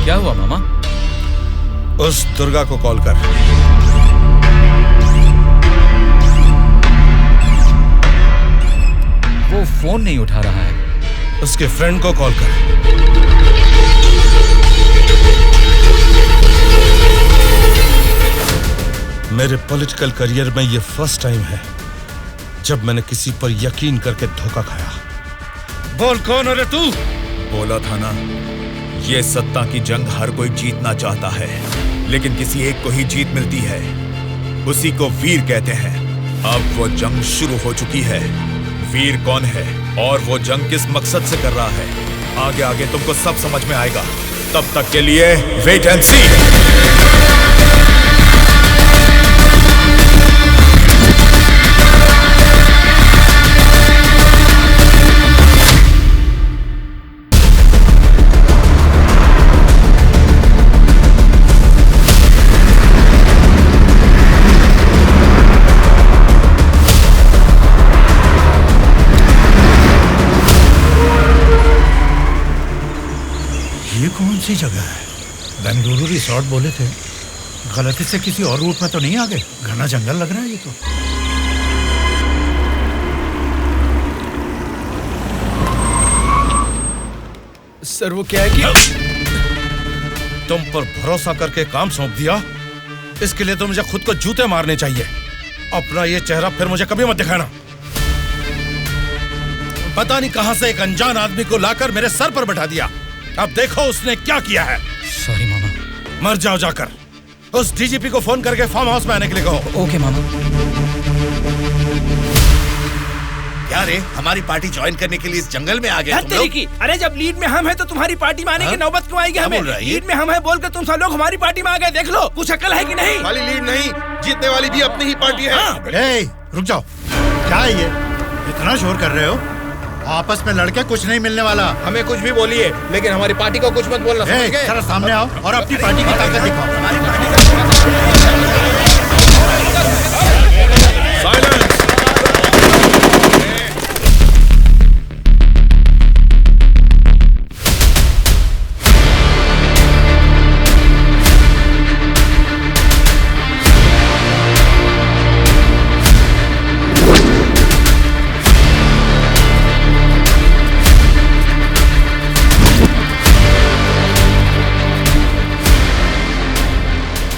क्या हुआ मामा? उस दुर्गा को कॉल कर। वो फोन नहीं उठा रहा है। उसके फ्रेंड को कॉल कर। मेरे पॉलिटिकल करियर में ये फर्स्ट टाइम है जब मैंने किसी पर यकीन करके धोखा खाया। बोल, कौन है रे तू? बोला था ना, ये सत्ता की जंग हर कोई जीतना चाहता है, लेकिन किसी एक को ही जीत मिलती है, उसी को वीर कहते हैं। अब वो जंग शुरू हो चुकी है। वीर कौन है और वो जंग किस मकसद से कर रहा है, आगे आगे तुमको सब समझ में आएगा। तब तक के लिए वेट एंड सी। कौन सी जगह है? बेंगलुरु रिसोर्ट बोले थे, गलती से किसी और रूट में तो नहीं आ गए? घना जंगल लग रहा है ये तो। सर वो क्या है कि तुम पर भरोसा करके काम सौंप दिया, इसके लिए तो मुझे खुद को जूते मारने चाहिए। अपना ये चेहरा फिर मुझे कभी मत दिखाना। पता नहीं कहां से एक अनजान आदमी को लाकर मेरे सर पर बैठा दिया। अब देखो उसने क्या किया है। सॉरी मामा। मर जाओ जाकर। उस डीजीपी को फोन करके फार्म हाउस में आने के लिए कहो। ओके मामा। क्या रे, हमारी पार्टी ज्वाइन करने के लिए इस जंगल में आ गए तुम लोग? अरे जब लीड में हम हैं तो तुम्हारी पार्टी में आने की नौबत क्यों आएगी हमें? लीड में हम हैं बोलकर तुम सब लोग हमारी पार्टी में आ गए। देख लो, कुछ अकल है कि नहीं? वाली लीड नहीं, जीतने वाली भी अपनी ही पार्टी है। ए, रुक जाओ। क्या है ये? इतना शोर कर रहे हो? आपस में लड़के कुछ नहीं मिलने वाला। हमें कुछ भी बोलिए, लेकिन हमारी पार्टी को कुछ मत बोलना। समझ गए? जरा सामने आओ और अपनी पार्टी की ताकत दिखाओ।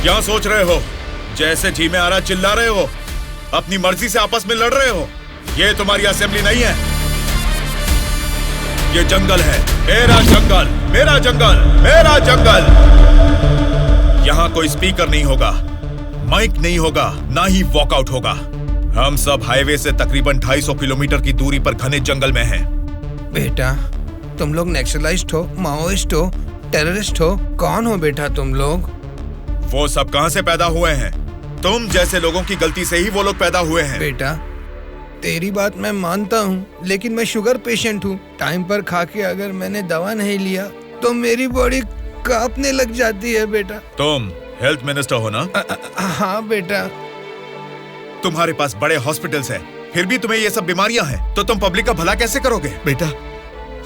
क्या सोच रहे हो? जैसे जी में आ रहा चिल्ला रहे हो, अपनी मर्जी से आपस में लड़ रहे हो। ये तुम्हारी असेंबली नहीं है, ये जंगल है। मेरा जंगल, मेरा जंगल, मेरा जंगल। यहाँ कोई स्पीकर नहीं होगा, माइक नहीं होगा, ना ही वॉकआउट होगा। हम सब हाईवे से तकरीबन 250 किलोमीटर की दूरी पर घने जंगल में हैं। बेटा, तुम लोग नेक्सलाइस्ट हो, माओइस्ट हो, टेररिस्ट हो? कौन हो बेटा तुम लोग? वो सब कहां से पैदा हुए हैं? तुम जैसे लोगों की गलती से ही वो लोग पैदा हुए हैं। बेटा, तेरी बात मैं मानता हूँ, लेकिन मैं शुगर पेशेंट हूँ। टाइम पर खा के अगर मैंने दवा नहीं लिया तो मेरी बॉडी कांपने लग जाती है बेटा। तुम हेल्थ मिनिस्टर हो ना? हाँ बेटा। तुम्हारे पास बड़े हॉस्पिटल्स हैं, फिर भी तुम्हें ये सब बीमारियां हैं, तो तुम पब्लिक का भला कैसे करोगे? बेटा,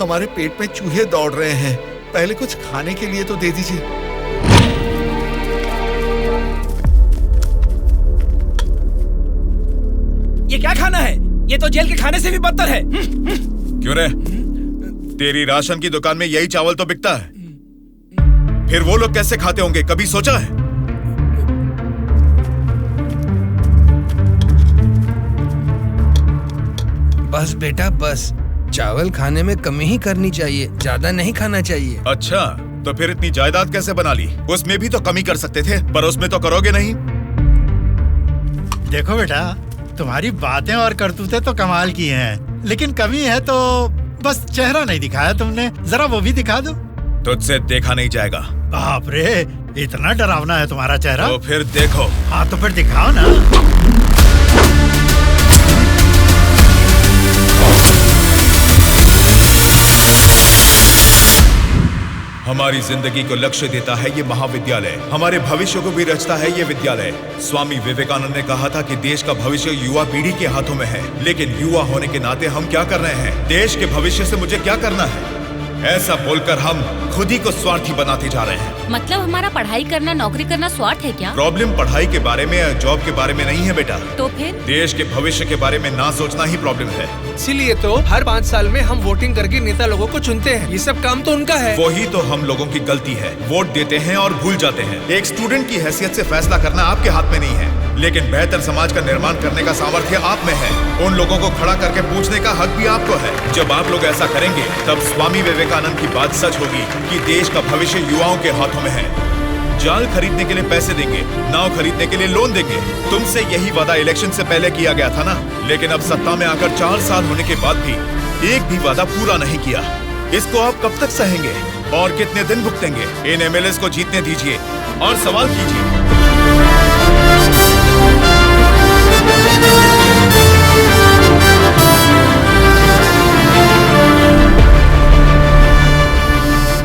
हमारे पेट में चूहे दौड़ रहे हैं, पहले कुछ खाने के लिए तो दे दीजिए। ये क्या खाना है? ये तो जेल के खाने से भी बदतर है। क्यों रे? तेरी राशन की दुकान में यही चावल तो बिकता है, फिर वो लोग कैसे खाते होंगे, कभी सोचा है? बस बेटा बस, चावल खाने में कमी ही करनी चाहिए, ज्यादा नहीं खाना चाहिए। अच्छा, तो फिर इतनी जायदाद कैसे बना ली? उसमें भी तो कमी कर सकते थे, पर उसमें तो करोगे नहीं। देखो बेटा, तुम्हारी बातें और करतूतें तो कमाल की हैं, लेकिन कमी है तो बस चेहरा नहीं दिखाया तुमने। जरा वो भी दिखा दो। तुझसे देखा नहीं जाएगा। बाप रे, इतना डरावना है तुम्हारा चेहरा? तो फिर देखो। हाँ तो फिर दिखाओ ना। हमारी जिंदगी को लक्ष्य देता है ये महाविद्यालय, हमारे भविष्य को भी रचता है ये विद्यालय। स्वामी विवेकानंद ने कहा था कि देश का भविष्य युवा पीढ़ी के हाथों में है, लेकिन युवा होने के नाते हम क्या कर रहे हैं? देश के भविष्य से मुझे क्या करना है, ऐसा बोलकर हम खुद ही को स्वार्थी बनाते जा रहे हैं। मतलब हमारा पढ़ाई करना, नौकरी करना स्वार्थ है क्या? प्रॉब्लम पढ़ाई के बारे में या जॉब के बारे में नहीं है बेटा, तो फिर देश के भविष्य के बारे में ना सोचना ही प्रॉब्लम है। इसीलिए तो हर 5 साल में हम वोटिंग करके नेता लोगों को चुनते हैं। ये सब काम तो उनका है। वही तो हम लोगों की गलती है, वोट देते हैं और भूल जाते हैं। एक स्टूडेंट की हैसियत से फैसला करना आपके हाथ में नहीं है, लेकिन बेहतर समाज का निर्माण करने का सामर्थ्य आप में है। उन लोगों को खड़ा करके पूछने का हक भी आपको है। जब आप लोग ऐसा करेंगे, तब स्वामी विवेकानंद की बात सच होगी कि देश का भविष्य युवाओं के हाथों में है। जाल खरीदने के लिए पैसे देंगे, नाव खरीदने के लिए लोन देंगे। तुमसे यही वादा इलेक्शन से पहले किया गया था ना, लेकिन अब सत्ता में आकर 4 साल होने के बाद भी एक भी वादा पूरा नहीं किया। इसको आप कब तक सहेंगे और कितने दिन भुगतेंगे? इन एमएलएस को जीतने दीजिए और सवाल कीजिए।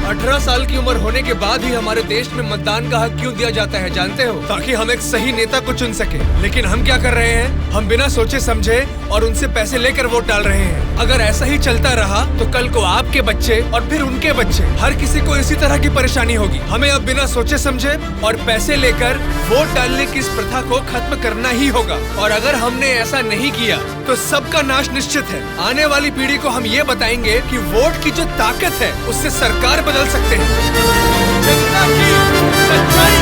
18 साल की उम्र होने के बाद ही हमारे देश में मतदान का हक क्यों दिया जाता है जानते हो? ताकि हम एक सही नेता को चुन सके। लेकिन हम क्या कर रहे हैं? हम बिना सोचे समझे और उनसे पैसे लेकर वोट डाल रहे हैं। अगर ऐसा ही चलता रहा तो कल को आपके बच्चे और फिर उनके बच्चे, हर किसी को इसी तरह की परेशानी होगी। हमें अब बिना सोचे समझे और पैसे लेकर वोट डालने की इस प्रथा को खत्म करना ही होगा। और अगर हमने ऐसा नहीं किया तो सबका नाश निश्चित है। आने वाली पीढ़ी को हम ये बताएंगे कि वोट की जो ताकत है उससे सरकार बदल सकते हैं। जनता की सच्चाई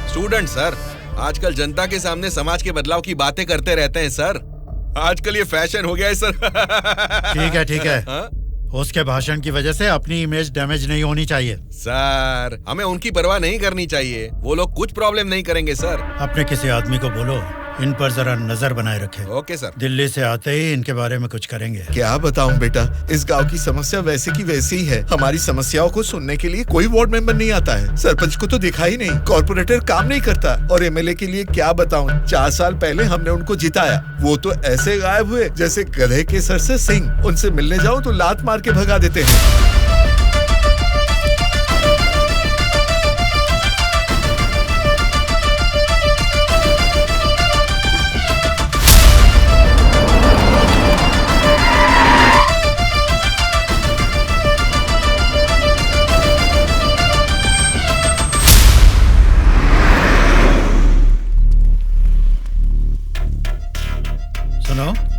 स्टूडेंट सर, आजकल जनता के सामने समाज के बदलाव की बातें करते रहते हैं सर। आजकल ये फैशन हो गया है सर। ठीक है ठीक है। उसके भाषण की वजह से अपनी इमेज डैमेज नहीं होनी चाहिए। सर, हमें उनकी परवाह नहीं करनी चाहिए। वो लोग कुछ प्रॉब्लम नहीं करेंगे सर। अपने किसी आदमी को बोलो इन पर जरा नजर बनाए रखे। Okay sir. दिल्ली से आते ही इनके बारे में कुछ करेंगे। क्या बताऊं बेटा, इस गांव की समस्या वैसे की वैसी ही है। हमारी समस्याओं को सुनने के लिए कोई वार्ड मेंबर नहीं आता है। सरपंच को तो दिखा ही नहीं, कॉर्पोरेटर काम नहीं करता, और एमएलए के लिए क्या बताऊं, 4 साल पहले हमने उनको जिताया, वो तो ऐसे गायब हुए जैसे गधे के सर से सिंह। उनसे मिलने जाऊं तो लात मार के भगा देते हैं।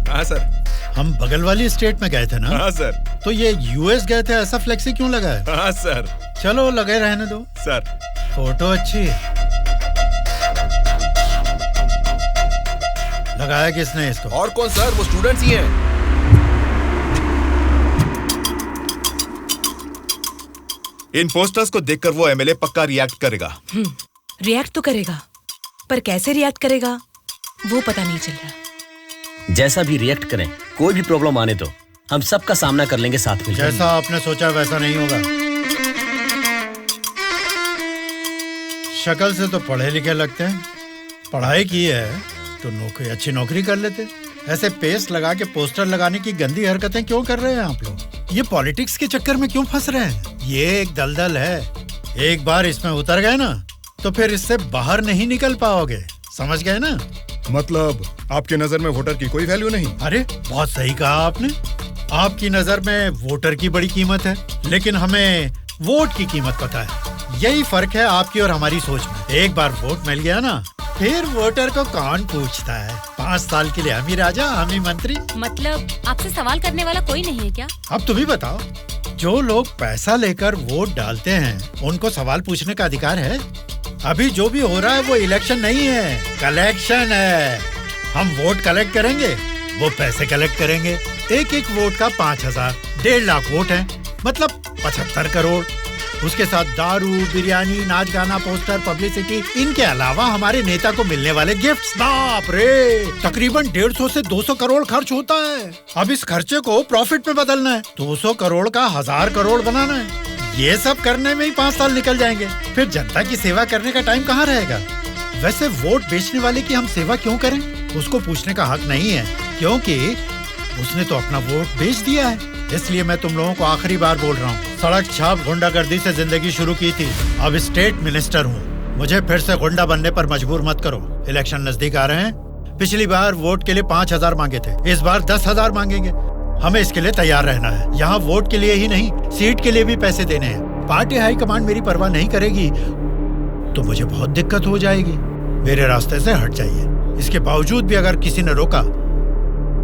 हाँ सर। हम बगल वाली स्टेट में गए थे ना? हाँ सर। तो ये यूएस गए थे, ऐसा फ्लेक्सी क्यों लगा है? हाँ सर। चलो लगे रहने दो सर। फोटो अच्छी है। लगाया किसने इसको? और कौन सर, वो स्टूडेंट्स ही हैं। इन पोस्टर्स को देखकर वो एमएलए पक्का रिएक्ट करेगा। रिएक्ट तो करेगा, पर कैसे रिएक्ट करेगा वो पता नहीं चल रहा। जैसा भी रिएक्ट करें, कोई भी प्रॉब्लम आने तो हम सबका सामना कर लेंगे साथ में। जैसा आपने सोचा वैसा नहीं होगा। शक्ल से तो पढ़े लिखे लगते हैं, पढ़ाई की है तो नौकरी, अच्छी नौकरी कर लेते। ऐसे पेस्ट लगा के पोस्टर लगाने की गंदी हरकतें क्यों कर रहे हैं आप लोग? ये पॉलिटिक्स के चक्कर में क्यों फंस रहे हैं? ये एक दलदल है, एक बार इसमें उतर गए ना तो फिर इससे बाहर नहीं निकल पाओगे। समझ गए ना? मतलब आपकी नजर में वोटर की कोई वैल्यू नहीं? अरे बहुत सही कहा आपने। आपकी नजर में वोटर की बड़ी कीमत है, लेकिन हमें वोट की कीमत पता है। यही फर्क है आपकी और हमारी सोच में। एक बार वोट मिल गया ना, फिर वोटर को कौन पूछता है? 5 साल के लिए हम ही राजा, हम ही मंत्री। मतलब आपसे सवाल करने वाला कोई नहीं है क्या? अब तुम ही बताओ, जो लोग पैसा लेकर वोट डालते हैं उनको सवाल पूछने का अधिकार है? अभी जो भी हो रहा है वो इलेक्शन नहीं है, कलेक्शन है। हम वोट कलेक्ट करेंगे, वो पैसे कलेक्ट करेंगे। एक एक वोट का 5000, 1.5 लाख वोट हैं, मतलब 75 करोड़। उसके साथ दारू, बिरयानी, नाच गाना, पोस्टर, पब्लिसिटी, इनके अलावा हमारे नेता को मिलने वाले गिफ्ट्स। बाप रे, तकरीबन 150 से 200 करोड़ खर्च होता है। अब इस खर्चे को प्रॉफिट में बदलना है, 200 करोड़ का 1000 करोड़ बनाना है। ये सब करने में ही 5 साल निकल जाएंगे। फिर जनता की सेवा करने का टाइम कहाँ रहेगा? वैसे वोट बेचने वाले की हम सेवा क्यों करें? उसको पूछने का हक नहीं है, क्योंकि उसने तो अपना वोट बेच दिया है। इसलिए मैं तुम लोगों को आखिरी बार बोल रहा हूँ, सड़क छाप गुंडागर्दी से जिंदगी शुरू की थी, अब स्टेट मिनिस्टर हूँ। मुझे फिर से गुंडा बनने पर मजबूर मत करो। इलेक्शन नजदीक आ रहे हैं। पिछली बार वोट के लिए 5000 मांगे थे, इस बार 10,000 मांगेंगे। हमें इसके लिए तैयार रहना है। यहाँ वोट के लिए ही नहीं, सीट के लिए भी पैसे देने हैं। पार्टी हाईकमांड मेरी परवाह नहीं करेगी तो मुझे बहुत दिक्कत हो जाएगी। मेरे रास्ते से हट जाइए। इसके बावजूद भी अगर किसी ने रोका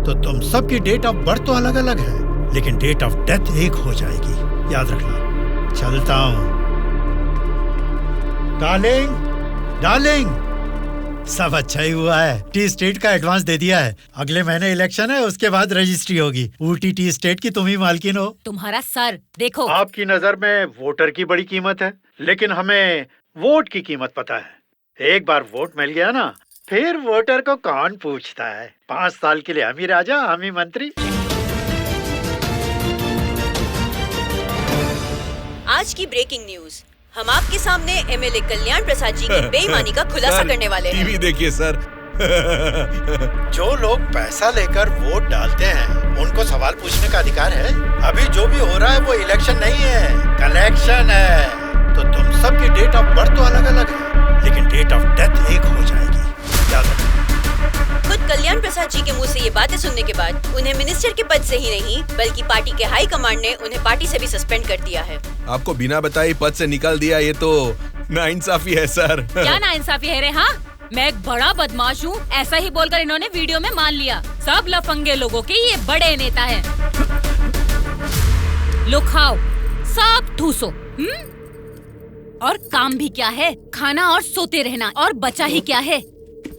तो तुम सबकी डेट ऑफ बर्थ तो अलग अलग है, लेकिन डेट ऑफ डेथ एक हो जाएगी, याद रखना। चलता हूँ। डार्लिंग, डार्लिंग, सब अच्छा ही हुआ है। टी स्टेट का एडवांस दे दिया है। अगले महीने इलेक्शन है, उसके बाद रजिस्ट्री होगी। ऊटी टी स्टेट की तुम ही मालकिन हो। तुम्हारा सर देखो। आपकी नजर में वोटर की बड़ी कीमत है, लेकिन हमें वोट की कीमत पता है। एक बार वोट मिल गया ना, फिर वोटर को कौन पूछता है? 5 साल के लिए हम ही राजा, हम ही मंत्री। आज की ब्रेकिंग न्यूज, हम आपके सामने एमएलए कल्याण प्रसाद जी की बेईमानी का खुलासा करने वाले हैं। टीवी देखिए सर। जो लोग पैसा लेकर वोट डालते हैं उनको सवाल पूछने का अधिकार है। अभी जो भी हो रहा है वो इलेक्शन नहीं है, कलेक्शन है। तो तुम सबकी डेट ऑफ बर्थ तो अलग अलग है, लेकिन डेट ऑफ डेथ एक हो जाएगी, याद रखो। खुद कल्याण प्रसाद जी के मुंह से ये बातें सुनने के बाद उन्हें मिनिस्टर के पद से ही नहीं बल्कि पार्टी के हाई कमांड ने उन्हें पार्टी से भी सस्पेंड कर दिया है। आपको बिना बताए पद से निकाल दिया, ये तो नाइंसाफी है सर। क्या नाइंसाफी है रे? हाँ, मैं एक बड़ा बदमाश हूँ, ऐसा ही बोलकर इन्होंने वीडियो में मान लिया। सब लफंगे लोगों के ये बड़े नेता हैं। लो खाओ, सब ठूसो। और काम भी क्या है? खाना और सोते रहना। और बचा ही क्या है?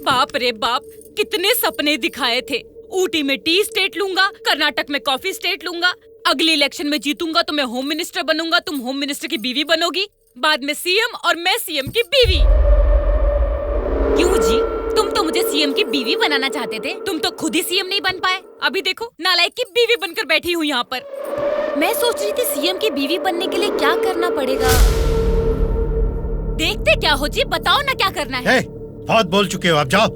बाप रे बाप, कितने सपने दिखाए थे। ऊटी में टी स्टेट लूंगा, कर्नाटक में कॉफी स्टेट लूंगा, अगले इलेक्शन में जीतूंगा तो मैं होम मिनिस्टर बनूंगा, तुम होम मिनिस्टर की बीवी बनोगी, बाद में सीएम और मैं सीएम की बीवी। क्यों जी, तुम तो मुझे सीएम की बीवी बनाना चाहते थे, तुम तो खुद ही सीएम नहीं बन पाए। अभी देखो, नालायक की बीवी बनकर बैठी हूँ यहाँ पर। मैं सोच रही थी सीएम की बीवी बनने के लिए क्या करना पड़ेगा। देखते क्या हो जी, बताओ ना क्या करना है। बहुत बोल चुके हो, अब जाओ।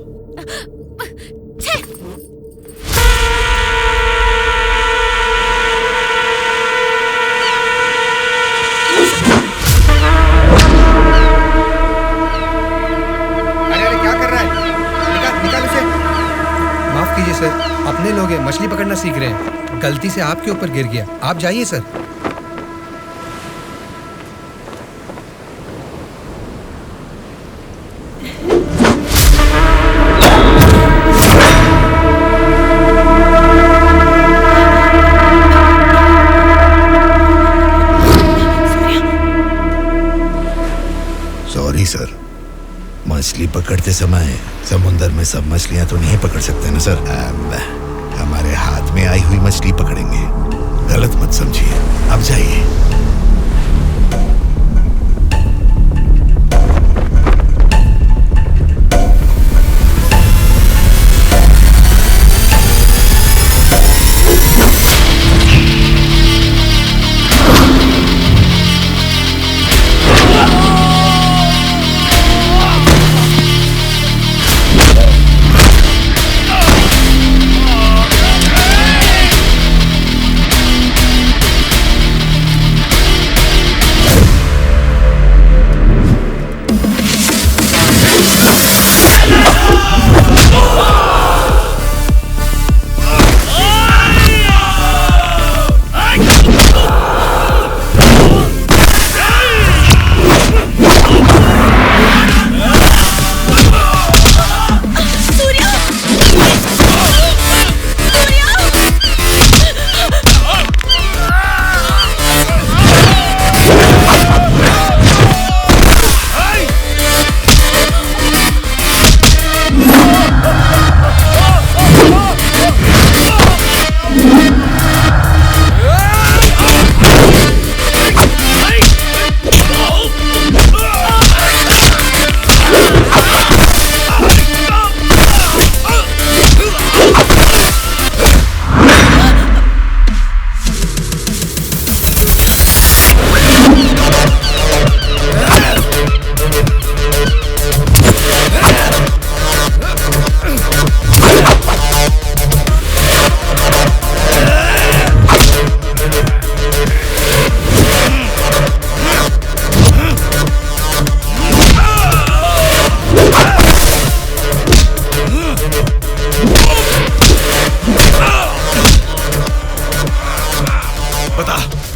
अरे क्या कर रहा है? निकाल उसे। माफ कीजिए सर, अपने लोग हैं, मछली पकड़ना सीख रहे हैं, गलती से आपके ऊपर गिर गया, आप जाइए सर। सॉरी सर, मछली पकड़ते समय समुंदर में सब मछलियां तो नहीं पकड़ सकते ना सर। हमारे हाथ में आई हुई मछली पकड़ेंगे, गलत मत समझिए। अब जाइए।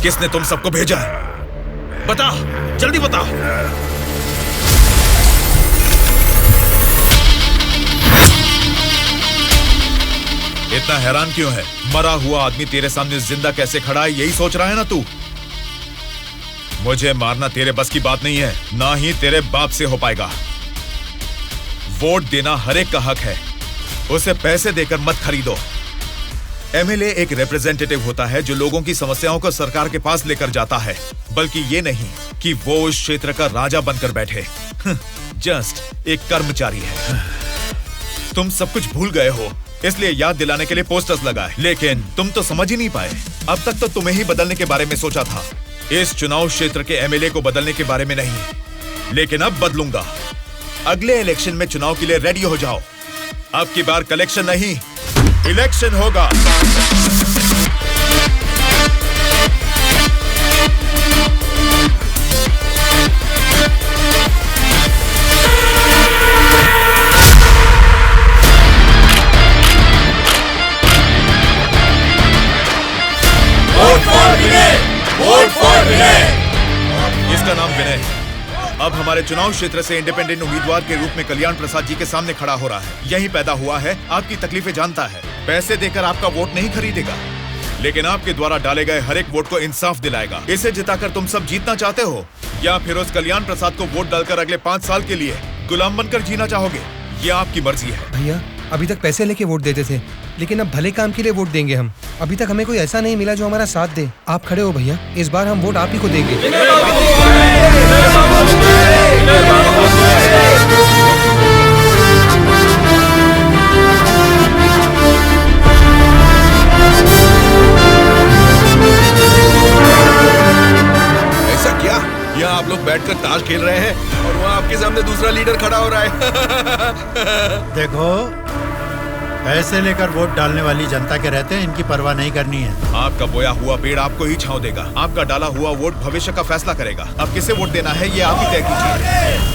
किसने तुम सबको भेजा है? बता, जल्दी बता। इतना हैरान क्यों है? मरा हुआ आदमी तेरे सामने जिंदा कैसे खड़ा है, यही सोच रहा है ना तू? मुझे मारना तेरे बस की बात नहीं है, ना ही तेरे बाप से हो पाएगा। वोट देना हर एक का हक है, उसे पैसे देकर मत खरीदो। एमएलए एक रिप्रेजेंटेटिव होता है जो लोगों की समस्याओं को सरकार के पास लेकर जाता है, बल्कि ये नहीं कि वो उस क्षेत्र का राजा बनकर बैठे। जस्ट एक कर्मचारी है। तुम सब कुछ भूल गए हो, इसलिए याद दिलाने के लिए पोस्टर्स लगाए, लेकिन तुम तो समझ ही नहीं पाए। अब तक तो तुम्हें ही बदलने के बारे में सोचा था, इस चुनाव क्षेत्र के एमएलए को बदलने के बारे में नहीं। लेकिन अब बदलूंगा। अगले इलेक्शन में चुनाव के लिए रेडी हो जाओ। अब की बार कलेक्शन नहीं, इलेक्शन होगा। इसका नाम विनय है। अब हमारे चुनाव क्षेत्र से इंडिपेंडेंट उम्मीदवार के रूप में कल्याण प्रसाद जी के सामने खड़ा हो रहा है। यही पैदा हुआ है, आपकी तकलीफें जानता है। पैसे देकर आपका वोट नहीं खरीदेगा, लेकिन आपके द्वारा डाले गए हर एक वोट को इंसाफ दिलाएगा। इसे जिताकर तुम सब जीतना चाहते हो, या फिर उस कल्याण प्रसाद को वोट डालकर अगले 5 साल के लिए गुलाम बनकर जीना चाहोगे? ये आपकी मर्जी है। भैया अभी तक पैसे लेके वोट देते थे, लेकिन अब भले काम के लिए वोट देंगे हम। अभी तक हमें कोई ऐसा नहीं मिला जो हमारा साथ दे। आप खड़े हो भैया, इस बार हम वोट आप ही को देंगे। ऐसा क्या? यहाँ आप लोग बैठकर ताश खेल रहे हैं और वहाँ आपके सामने दूसरा लीडर खड़ा हो रहा है। देखो, पैसे लेकर वोट डालने वाली जनता के रहते हैं, इनकी परवाह नहीं करनी है। आपका बोया हुआ पेड़ आपको ही छांव देगा। आपका डाला हुआ वोट भविष्य का फैसला करेगा। अब किसे वोट देना है ये आप ही तय कीजिए।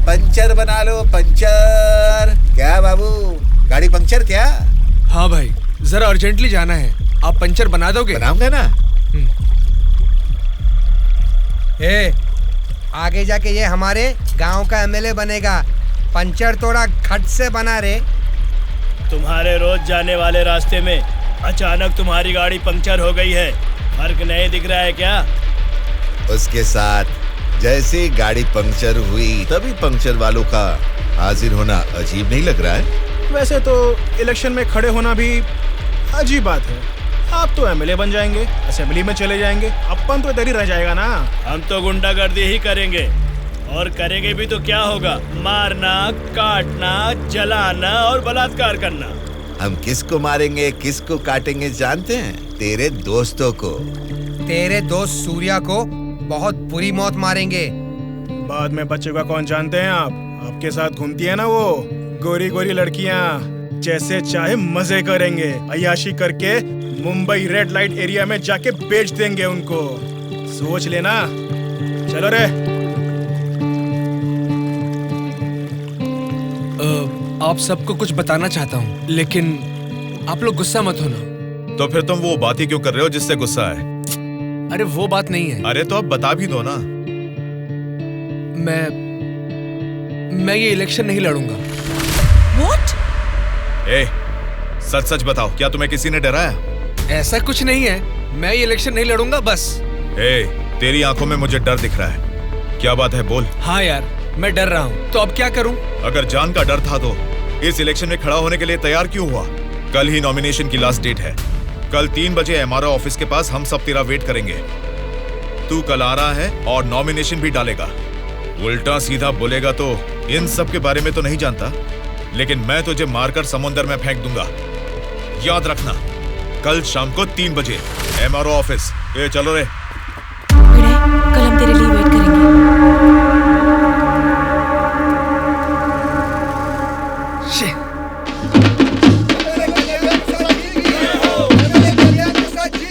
पंचर बना लो, पंचर। क्या बाबू, गाड़ी पंचर क्या? हाँ भाई, जरा अर्जेंटली जाना है। आप पंचर बना दोगे? बनाऊंगा ना। आगे जाके ये हमारे गांव का एमएलए बनेगा। पंचर थोड़ा खट से बना रे। तुम्हारे रोज जाने वाले रास्ते में अचानक तुम्हारी गाड़ी पंक्चर हो गई है, फर्क नहीं दिख रहा है क्या? उसके साथ जैसे ही गाड़ी पंक्चर हुई तभी पंक्चर वालों का हाजिर होना अजीब नहीं लग रहा है? वैसे तो इलेक्शन में खड़े होना भी अजीब बात है। आप तो एमएलए बन जाएंगे, असेंबली में चले जाएंगे, अपन तो इधर ही रह जाएगा ना। हम तो गुंडागर्दी ही करेंगे, और करेंगे भी तो क्या होगा? मारना, काटना, जलाना और बलात्कार करना। हम किसको मारेंगे, किसको काटेंगे जानते हैं? तेरे दोस्तों को। तेरे दोस्त सूर्या को बहुत बुरी मौत मारेंगे। बाद में बचेगा कौन जानते हैं आप? आपके साथ घूमती है ना वो गोरी गोरी लड़कियां, जैसे चाहे मजे करेंगे। अय्याशी करके मुंबई रेड लाइट एरिया में जाके बेच देंगे उनको। सोच लेना। चलो रे। आप सबको कुछ बताना चाहता हूँ, लेकिन आप लोग गुस्सा मत होना। तो फिर तुम वो बात ही क्यों कर रहे हो जिससे गुस्सा है? अरे वो बात नहीं है। अरे तो अब बता भी दो ना। मैं ये इलेक्शन नहीं लड़ूंगा। What? सच सच बताओ, क्या तुम्हें किसी ने डराया? ऐसा कुछ नहीं है, मैं ये इलेक्शन नहीं लड़ूंगा बस। तेरी आंखों में मुझे डर दिख रहा है। क्या बात है, बोल। हाँ यार, मैं डर रहा हूँ, तो अब क्या करूँ? अगर जान का डर था तो इस इलेक्शन में खड़ा होने के लिए तैयार क्यों हुआ? कल ही नॉमिनेशन की लास्ट डेट है। कल 3 बजे एमआरओ ऑफिस के पास हम सब तेरा वेट करेंगे। तू कल आ रहा है और नॉमिनेशन भी डालेगा। उल्टा सीधा बोलेगा तो इन सब के बारे में तो नहीं जानता, लेकिन मैं तुझे मारकर समुंदर में फेंक दूंगा। याद रखना, कल शाम को 3 बजे एमआरओ ऑफिस। चलो रे। कल हम तेरे लिए वेट करेंगे।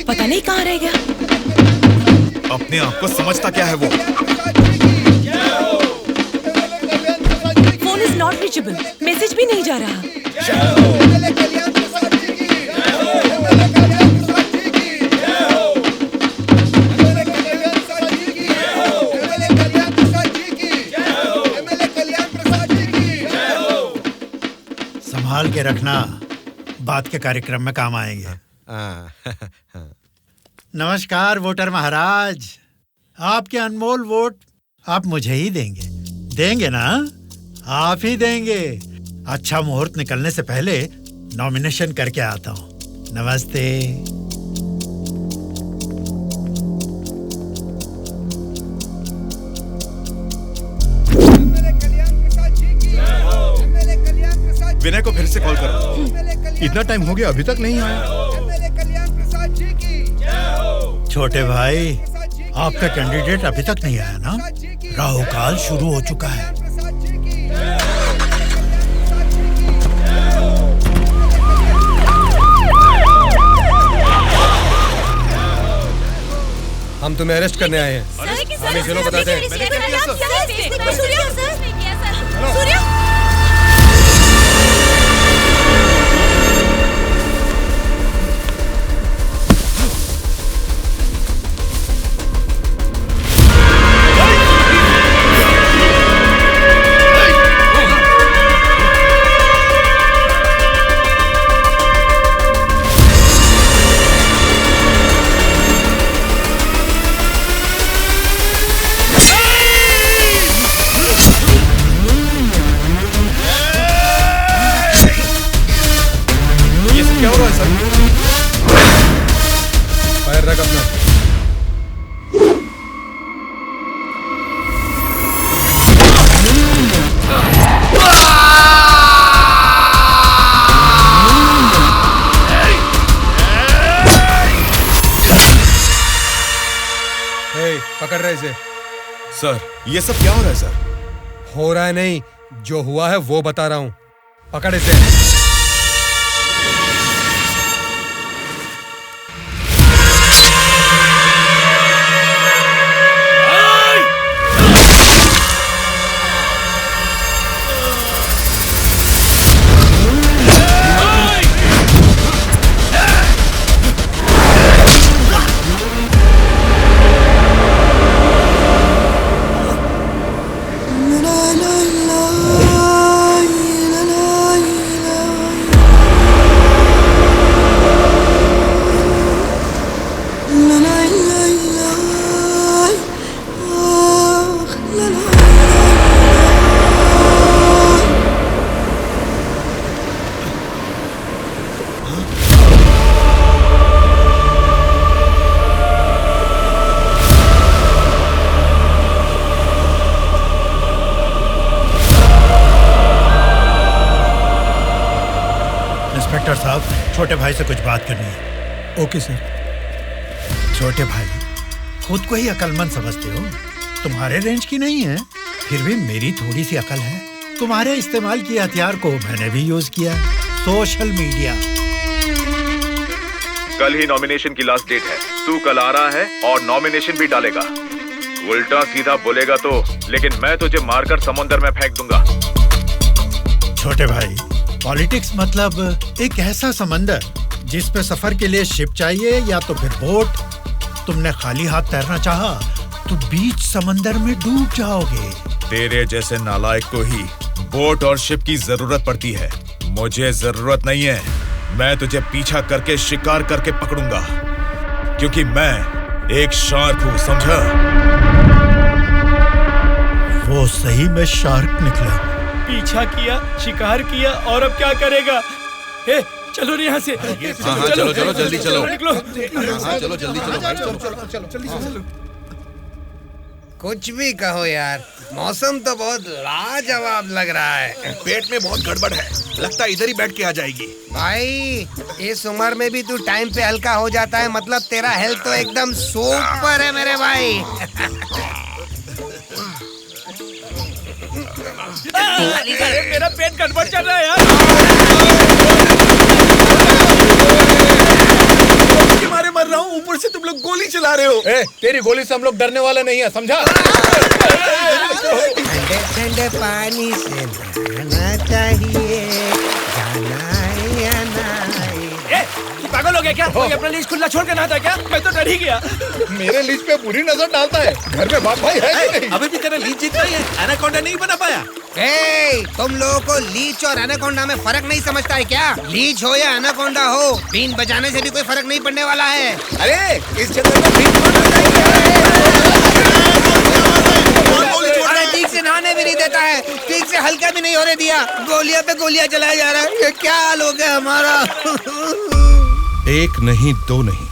पता नहीं कहाँ रह गया। अपने आप को समझता क्या है वो? Phone is not reachable, message भी नहीं जा रहा। संभाल के रखना, बात के कार्यक्रम में काम आएंगे। नमस्कार वोटर महाराज, आपके अनमोल वोट आप मुझे ही देंगे। देंगे ना? आप ही देंगे। अच्छा मुहूर्त निकलने से पहले नॉमिनेशन करके आता हूँ। नमस्ते। विनय को फिर से कॉल करो। इतना टाइम हो गया अभी तक नहीं आया। छोटे भाई, आपका कैंडिडेट अभी तक नहीं आया ना? राहु काल शुरू हो चुका है। हम तुम्हें अरेस्ट करने आए हैं। हमें चलो बताते हैं। क्या हो रहा है सर? फायर रख अपना। पकड़ रहे इसे। सर, ये सब क्या हो रहा है सर? हो रहा है नहीं, जो हुआ है वो बता रहा हूं। पकड़ इसे। इंस्पेक्टर साहब, छोटे भाई से कुछ बात करनी है। Okay sir. छोटे भाई, खुद को ही अकलमंद समझते हो, तुम्हारे रेंज की नहीं है, फिर भी मेरी थोड़ी सी अकल है। तुम्हारे इस्तेमाल किए हथियार को मैंने भी यूज किया, सोशल मीडिया। कल ही नॉमिनेशन की लास्ट डेट है। तू कल आ रहा है और नॉमिनेशन भी डालेगा। उल्टा सीधा बोलेगा तो, लेकिन मैं तुझे मारकर समुंदर में फेंक दूंगा। छोटे भाई, पॉलिटिक्स मतलब एक ऐसा समंदर जिस पे सफर के लिए शिप चाहिए या तो फिर बोट। तुमने खाली हाथ तैरना चाहा तो बीच समंदर में डूब जाओगे। तेरे जैसे नालायक को ही बोट और शिप की जरूरत पड़ती है। मुझे जरूरत नहीं है। मैं तुझे पीछा करके शिकार करके पकड़ूंगा, क्योंकि मैं एक शार्क हूँ, समझा? वो सही में शार्क निकला। पीछा किया, शिकार किया, और अब क्या करेगा? हे, चलो यहाँ से। हाँ, चलो चलो जल्दी चलो। निकलो। हाँ, चलो जल्दी चलो भाई, चलो। कुछ भी कहो यार, मौसम तो बहुत लाजवाब लग रहा है। पेट में बहुत गड़बड़ है, लगता है इधर ही बैठ के आ जाएगी। भाई, इस उम्र में भी तू टाइम पे हल्का हो जाता है, मतलब तेरा हेल्थ तो एकदम सुपर है मेरे भाई। अरे मेरा पेट गड़बड़ चल रहा है यार। के मारे मर रहा हूँ, ऊपर से तुम लोग गोली चला रहे हो। तेरी गोली से हम लोग डरने वाले नहीं है, समझा? ठंडे ठंडे पानी से नहाना चाहिए, जाना है या नहीं। तू पागल हो गया क्या? कोई अपना लीज खुला छोड़ के नहाता क्या? मैं तो डर ही गया। मेरे लीज पे बुरी नजर डालता है। घर में बाप भाई है कि नहीं? अभी भी तेरा लीज जीतना ही है, एनाकोंडा नहीं बना पाया। तुम लोगों को लीच और एनाकोंडा में फर्क नहीं समझता है क्या? लीच हो या एनाकोंडा हो, बीन बजाने से भी कोई फर्क नहीं पड़ने वाला है। अरे इस जंगल में बीन ठीक से नहाने भी नहीं देता है, ठीक से हल्का भी नहीं होने दिया, गोलियां पे गोलियां चलाया जा रहा है। ये क्या हाल हो गया हमारा? एक नहीं, दो नहीं,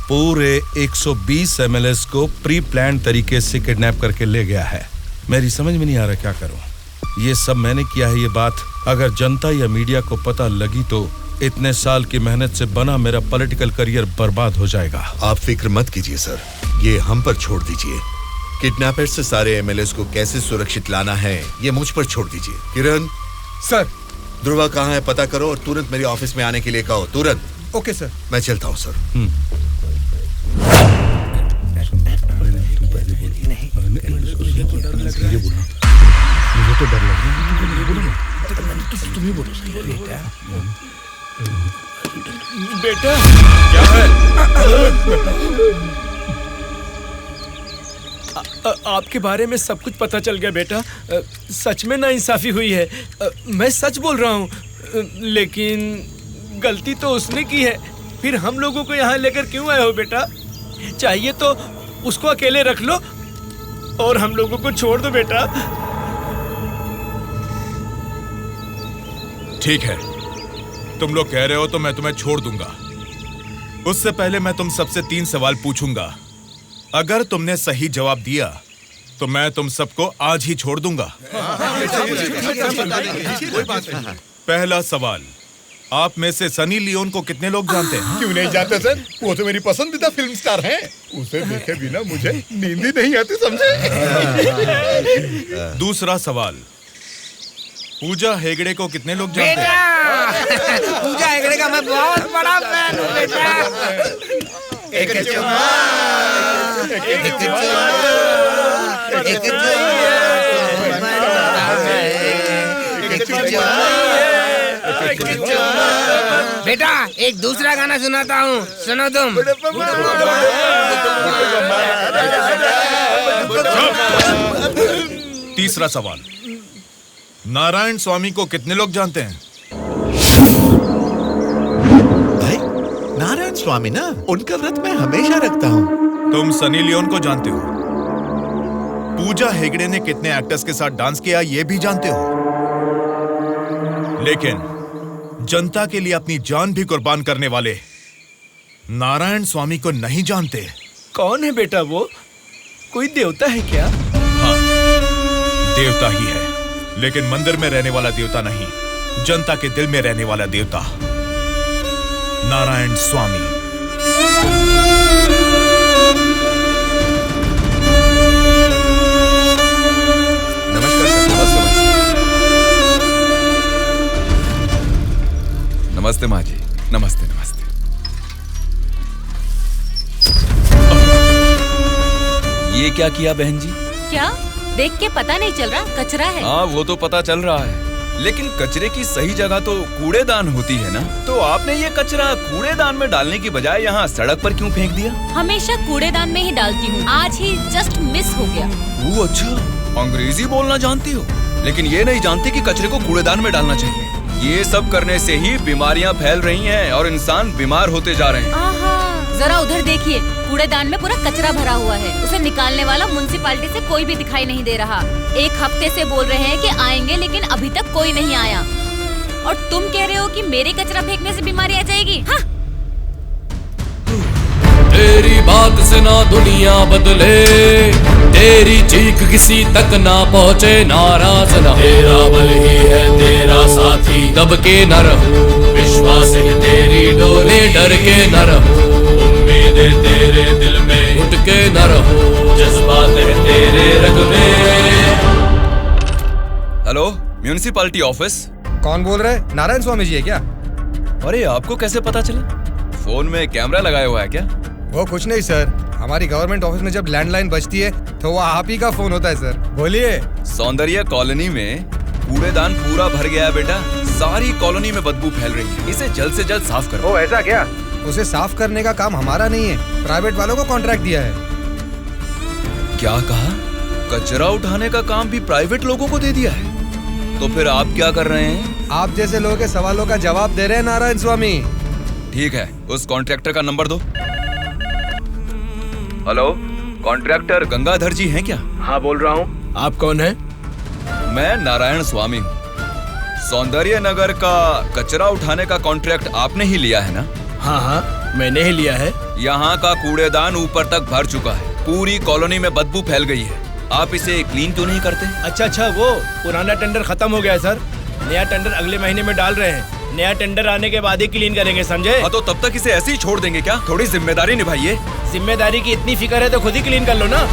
पूरे 120 एमएलएस को प्री प्लान तरीके से किडनैप करके ले गया है। मेरी समझ में नहीं आ रहा क्या करूं। ये सब मैंने किया है। ये बात अगर जनता या मीडिया को पता लगी तो इतने साल की मेहनत से बना मेरा पॉलिटिकल करियर बर्बाद हो जाएगा। आप फिक्र मत कीजिए सर, ये हम पर छोड़ दीजिए। किडनैपर्स से सारे एमएलएस को कैसे सुरक्षित लाना है ये मुझ पर छोड़ दीजिए। किरण सर, ध्रुवा कहाँ है पता करो और तुरंत मेरे ऑफिस में आने के लिए कहो, तुरंत। Okay sir. मैं चलता हूँ सर। मुझे तो डर लग रहा है। तुम ही बोलो बेटा। क्या है? आपके बारे में सब कुछ पता चल गया बेटा। सच में नाइंसाफी हुई है। मैं सच बोल रहा हूँ, लेकिन गलती तो उसने की है। फिर हम लोगों को यहाँ लेकर क्यों आए हो बेटा? चाहिए तो उसको अकेले रख लो और हम लोगों को छोड़ दो बेटा। ठीक है, तुम लोग कह रहे हो तो मैं तुम्हें छोड़ दूंगा। उससे पहले मैं तुम सबसे 3 सवाल पूछूंगा। अगर तुमने सही जवाब दिया तो मैं तुम सबको आज ही छोड़ दूंगा। पहला सवाल, आप में से सनी लियोन को कितने लोग जानते हैं? क्यों नहीं जानते सर, वो तो मेरी पसंदीदा फिल्म स्टार हैं। उसे देखे बिना मुझे नींद ही नहीं आती, समझे? दूसरा सवाल, पूजा हेगड़े को कितने लोग जानते हैं? पूजा हेगड़े का मैं बहुत बड़ा फैन हूँ बेटा। बेटा एक दूसरा गाना सुनाता हूँ, सुनो तुम। तीसरा सवाल, नारायण स्वामी को कितने लोग जानते हैं? भाई नारायण स्वामी ना, उनका व्रत मैं हमेशा रखता हूँ। तुम सनी लियोन को जानते हो? पूजा हेगड़े ने कितने एक्टर्स के साथ डांस किया ये भी जानते हो? लेकिन जनता के लिए अपनी जान भी कुर्बान करने वाले नारायण स्वामी को नहीं जानते। कौन है बेटा वो? कोई देवता है क्या? हाँ, देवता ही है, लेकिन मंदिर में रहने वाला देवता नहीं, जनता के दिल में रहने वाला देवता, नारायण स्वामी। नमस्कार सर। नमस्ते माँ जी। नमस्ते नमस्ते। ये क्या किया बहन जी? क्या देख के पता नहीं चल रहा? कचरा है। हाँ वो तो पता चल रहा है, लेकिन कचरे की सही जगह तो कूड़ेदान होती है ना। तो आपने ये कचरा कूड़ेदान में डालने की बजाय यहाँ सड़क पर क्यों फेंक दिया? हमेशा कूड़ेदान में ही डालती हूँ, आज ही जस्ट मिस हो गया। वो अच्छा, अंग्रेजी बोलना जानती हो, लेकिन ये नहीं जानती कि कचरे को कूड़ेदान में डालना चाहिए। ये सब करने से ही बीमारियाँ फैल रही हैं और इंसान बीमार होते जा रहे हैं। जरा उधर देखिए, कूड़ेदान में पूरा कचरा भरा हुआ है। उसे निकालने वाला म्युनिसिपैलिटी से कोई भी दिखाई नहीं दे रहा। 1 हफ्ते से बोल रहे हैं कि आएंगे, लेकिन अभी तक कोई नहीं आया। और तुम कह रहे हो कि मेरे कचरा फेंकने से बीमारी आ जाएगी? हाँ? तेरी बात से ना दुनिया बदले, तेरी चीख किसी तक ना पहुँचे, नाराज न तेरा बल ही है तेरा साथी, दब के न रहो, विश्वास है तेरी डोरे, डर के न रहो, उम्मीदें तेरे दिल में उठ के न रहो, जज्बात है तेरे रग में। Hello, municipality office. कौन बोल रहे? नारायण स्वामी जी है क्या? अरे आपको कैसे पता चला? फोन में कैमरा लगाया हुआ है क्या? वो कुछ नहीं सर, हमारी गवर्नमेंट ऑफिस में जब लैंडलाइन बजती है तो वो आप ही का फोन होता है सर। बोलिए। सौंदर्य कॉलोनी में कूड़ेदान पूरा भर गया है बेटा, सारी कॉलोनी में बदबू फैल रही है, इसे जल्द से जल्द साफ करो। ओ ऐसा क्या? उसे साफ करने का काम हमारा नहीं है, प्राइवेट वालों को कॉन्ट्रैक्ट दिया है। क्या कहा? कचरा उठाने का काम भी प्राइवेट लोगों को दे दिया है? तो फिर आप क्या कर रहे हैं? आप जैसे लोगों के सवालों का जवाब दे रहे हैं नारायण स्वामी। ठीक है, उस कॉन्ट्रैक्टर का नंबर दो। हेलो, कॉन्ट्रैक्टर गंगाधर जी हैं क्या? हाँ बोल रहा हूँ। आप कौन हैं? मैं नारायण स्वामी हूँ। सौंदर्य नगर का कचरा उठाने का कॉन्ट्रैक्ट आपने ही लिया है ना? हाँ हाँ मैंने ही लिया है। यहाँ का कूड़ेदान ऊपर तक भर चुका है, पूरी कॉलोनी में बदबू फैल गई है। आप इसे क्लीन क्यों नहीं करते? अच्छा, वो पुराना टेंडर खत्म हो गया है सर। नया टेंडर अगले महीने में डाल रहे हैं। नया टेंडर आने के बाद ही क्लीन करेंगे, समझे? हाँ, तो तब तक इसे ऐसे ही छोड़ देंगे क्या? थोड़ी जिम्मेदारी निभाइए। जिम्मेदारी की इतनी फिक्र है तो खुद ही क्लीन कर लो ना।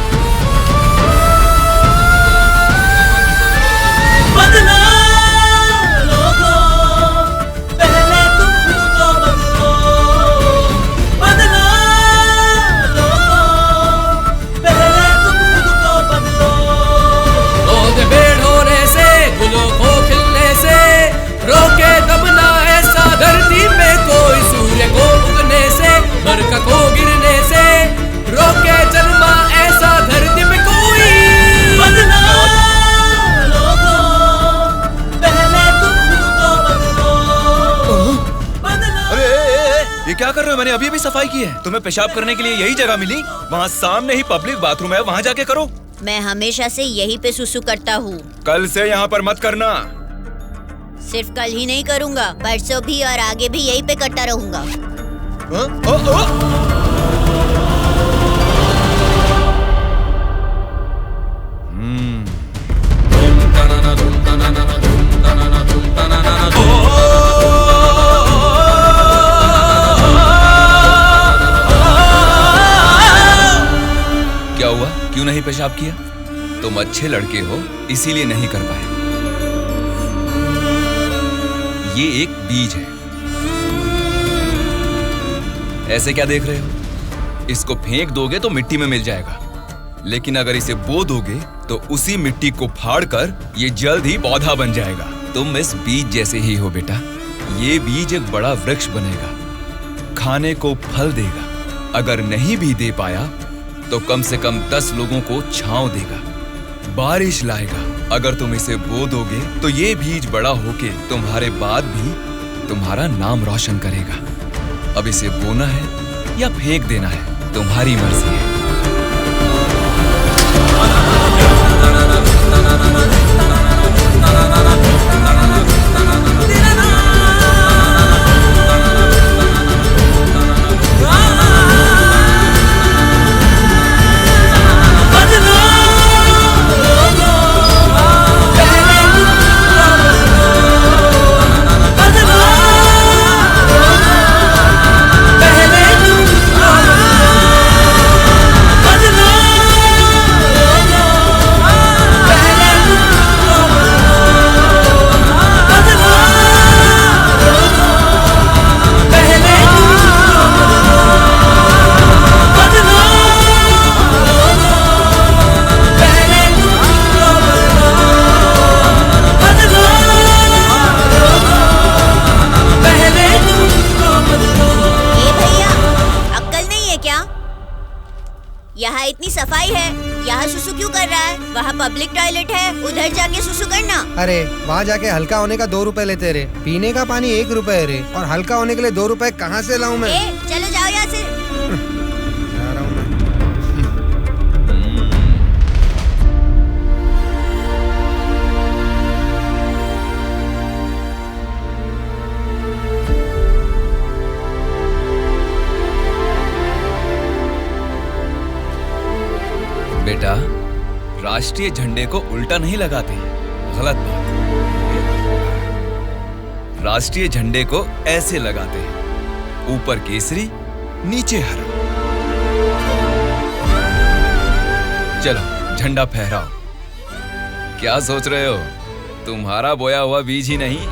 रोके दबना ऐसा धरती में कोई, सूर्य को उगने से, बरखा को गिरने से, रोके जन्मा ऐसा धरती में कोई। बदला लोगों, पहले तुम खुद को बदलो। अरे ये क्या कर रहे हो? मैंने अभी सफाई की है। तुम्हें पेशाब करने के लिए यही जगह मिली? वहाँ सामने ही पब्लिक बाथरूम है, वहाँ जाके करो। मैं हमेशा से यही पे सुसु करता हूँ। कल से यहाँ पर मत करना। सिर्फ कल ही नहीं करूँगा, परसों भी और आगे भी यही पे करता रहूँगा। क्या हुआ? क्यों नहीं पेशाब किया? तुम अच्छे लड़के हो, इसीलिए नहीं कर पाए। ये एक बीज है। ऐसे क्या देख रहे हो? इसको फेंक दोगे तो मिट्टी में मिल जाएगा, लेकिन अगर इसे बो दोगे तो उसी मिट्टी को फाड़कर ये जल्द ही पौधा बन जाएगा। तुम इस बीज जैसे ही हो बेटा। ये बीज एक बड़ा वृक्ष बनेगा, खाने को फल देगा। अगर नहीं भी दे पाया तो कम से कम 10 लोगों को छांव देगा, बारिश लाएगा। अगर तुम इसे बो दोगे तो ये बीज बड़ा होके तुम्हारे बाद भी तुम्हारा नाम रोशन करेगा। अब इसे बोना है या फेंक देना है, तुम्हारी मर्जी है। यहाँ इतनी सफाई है, यहाँ सुसु क्यों कर रहा है? वहाँ पब्लिक टॉयलेट है, उधर जाके सुसु करना। अरे वहाँ जाके हल्का होने का 2 रुपए लेते रे, पीने का पानी 1 रुपए रे, और हल्का होने के लिए 2 रुपए कहाँ से लाऊं मैं? चलो जाओ यहाँ से। जा रहा हूँ मैं। बेटा, राष्ट्रीय झंडे को उल्टा नहीं लगाते, गलत बात। राष्ट्रीय झंडे को ऐसे लगाते हैं, ऊपर केसरी, नीचे हरा। चलो झंडा फहराओ। क्या सोच रहे हो? तुम्हारा बोया हुआ बीज ही नहीं,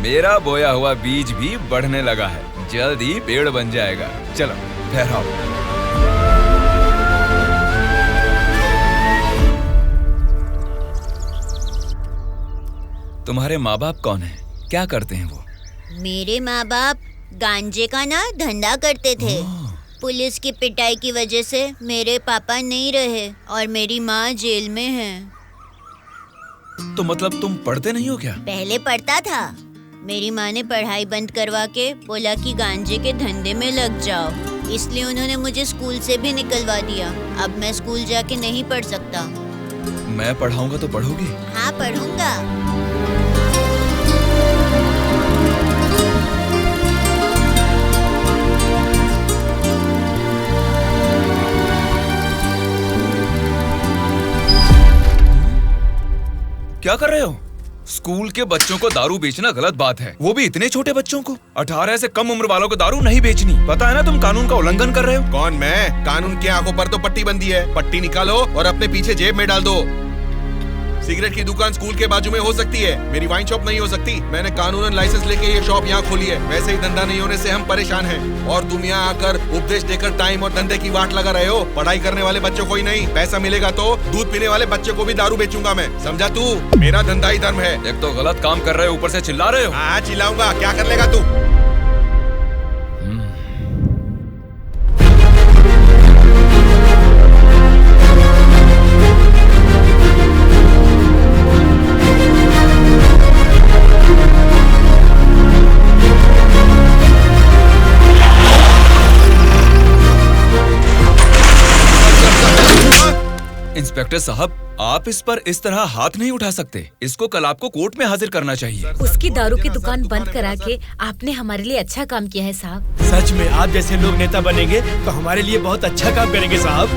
मेरा बोया हुआ बीज भी बढ़ने लगा है, जल्द ही पेड़ बन जाएगा। चलो फहराओ। तुम्हारे माँ बाप कौन हैं? क्या करते हैं वो? मेरे माँ बाप गांजे का ना धंधा करते थे। पुलिस की पिटाई की वजह से मेरे पापा नहीं रहे और मेरी माँ जेल में है। तो मतलब तुम पढ़ते नहीं हो क्या? पहले पढ़ता था, मेरी माँ ने पढ़ाई बंद करवा के बोला कि गांजे के धंधे में लग जाओ, इसलिए उन्होंने मुझे स्कूल से भी निकलवा दिया। अब मैं स्कूल जाके नहीं पढ़ सकता। मैं पढ़ाऊंगा तो पढ़ोगी? हाँ पढ़ूंगा। क्या कर रहे हो? स्कूल के बच्चों को दारू बेचना गलत बात है, वो भी इतने छोटे बच्चों को। 18 से कम उम्र वालों को दारू नहीं बेचनी। पता है ना तुम कानून का उल्लंघन कर रहे हो। कौन मैं? कानून की आंखों पर तो पट्टी बंदी है। पट्टी निकालो और अपने पीछे जेब में डाल दो। सिगरेट की दुकान स्कूल के बाजू में हो सकती है, मेरी वाइन शॉप नहीं हो सकती। मैंने कानूनन लाइसेंस लेके ये शॉप यहाँ खोली है। वैसे ही धंधा नहीं होने से हम परेशान हैं और तुम यहाँ आकर उपदेश देकर टाइम और धंधे की वाट लगा रहे हो। पढ़ाई करने वाले बच्चों को ही नहीं, पैसा मिलेगा तो दूध पीने वाले बच्चे को भी दारू बेचूंगा मैं, समझा तू? मेरा धंधा ही धर्म है। एक तो गलत काम कर रहे हो, ऊपर से चिल्ला रहे हो। हाँ चिल्लाऊंगा, क्या कर लेगा तू? इंस्पेक्टर साहब, आप इस पर इस तरह हाथ नहीं उठा सकते। इसको कल आपको कोर्ट में हाजिर करना चाहिए। उसकी दारू की दुकान बंद करा के आपने हमारे लिए अच्छा काम किया है साहब। सच में आप जैसे लोग नेता बनेंगे तो हमारे लिए बहुत अच्छा काम करेंगे साहब।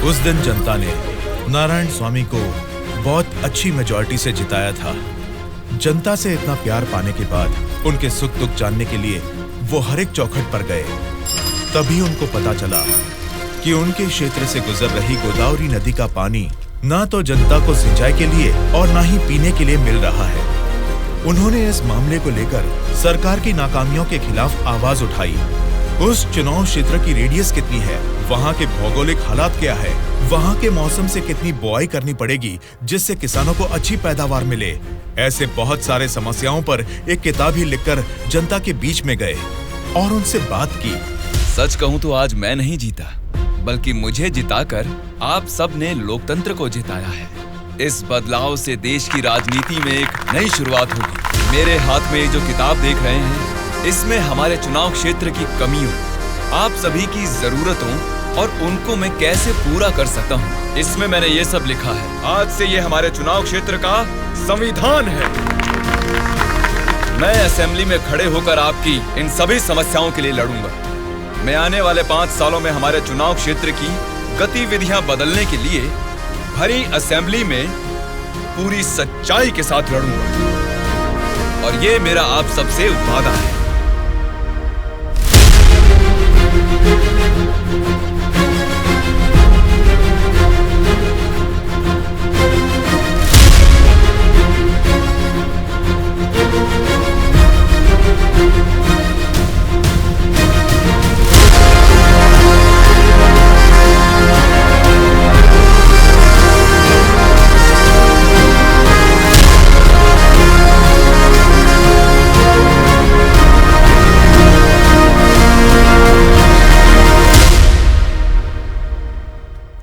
उस दिन जनता ने नारायण स्वामी को बहुत अच्छी मेजॉरिटी से जिताया था। जनता से इतना प्यार पाने के बाद उनके सुख दुख जानने के लिए वो हर एक चौखट पर गए। तभी उनको पता चला कि उनके क्षेत्र से गुजर रही गोदावरी नदी का पानी ना तो जनता को सिंचाई के लिए और ना ही पीने के लिए मिल रहा है। उन्होंने इस मामले को लेकर सरकार की नाकामियों के खिलाफ आवाज उठाई। उस चुनाव क्षेत्र की रेडियस कितनी है, वहाँ के भौगोलिक हालात क्या है, वहाँ के मौसम से कितनी बुआई करनी पड़ेगी जिससे किसानों को अच्छी पैदावार मिले, ऐसे बहुत सारे समस्याओं पर एक किताब ही लिखकर जनता के बीच में गए और उनसे बात की। सच कहूँ तो आज मैं नहीं जीता, बल्कि मुझे जिताकर आप सब ने लोकतंत्र को जिताया है। इस बदलाव से देश की राजनीति में एक नई शुरुआत होगी। मेरे हाथ में ये जो किताब देख रहे हैं, इसमें हमारे चुनाव क्षेत्र की कमियों, आप सभी की जरूरतों और उनको मैं कैसे पूरा कर सकता हूँ, इसमें मैंने ये सब लिखा है। आज से ये हमारे चुनाव क्षेत्र का संविधान है। मैं असेंबली में खड़े होकर आपकी इन सभी समस्याओं के लिए लड़ूंगा। मैं आने वाले 5 सालों में हमारे चुनाव क्षेत्र की गतिविधियां बदलने के लिए भरी असेंबली में पूरी सच्चाई के साथ लड़ूंगा और ये मेरा आप सबसे वादा है।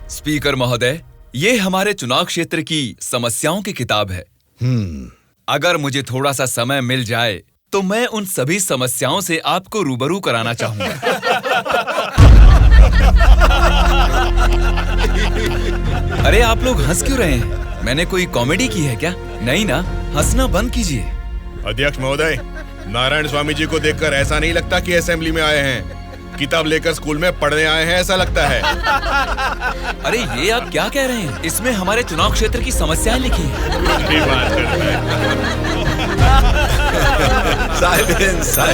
स्पीकर महोदय, ये हमारे चुनाव क्षेत्र की समस्याओं की किताब है। अगर मुझे थोड़ा सा समय मिल जाए तो मैं उन सभी समस्याओं से आपको रूबरू कराना चाहूंगा। अरे आप लोग हंस क्यों रहे हैं? मैंने कोई कॉमेडी की है क्या? नहीं ना, हंसना बंद कीजिए। अध्यक्ष महोदय, नारायण स्वामी जी को देखकर ऐसा नहीं लगता कि असेंबली में आए हैं, किताब लेकर स्कूल में पढ़ने आए हैं ऐसा लगता है। अरे ये आप क्या कह रहे हैं? इसमें हमारे चुनाव क्षेत्र की समस्याएं लिखी हैं।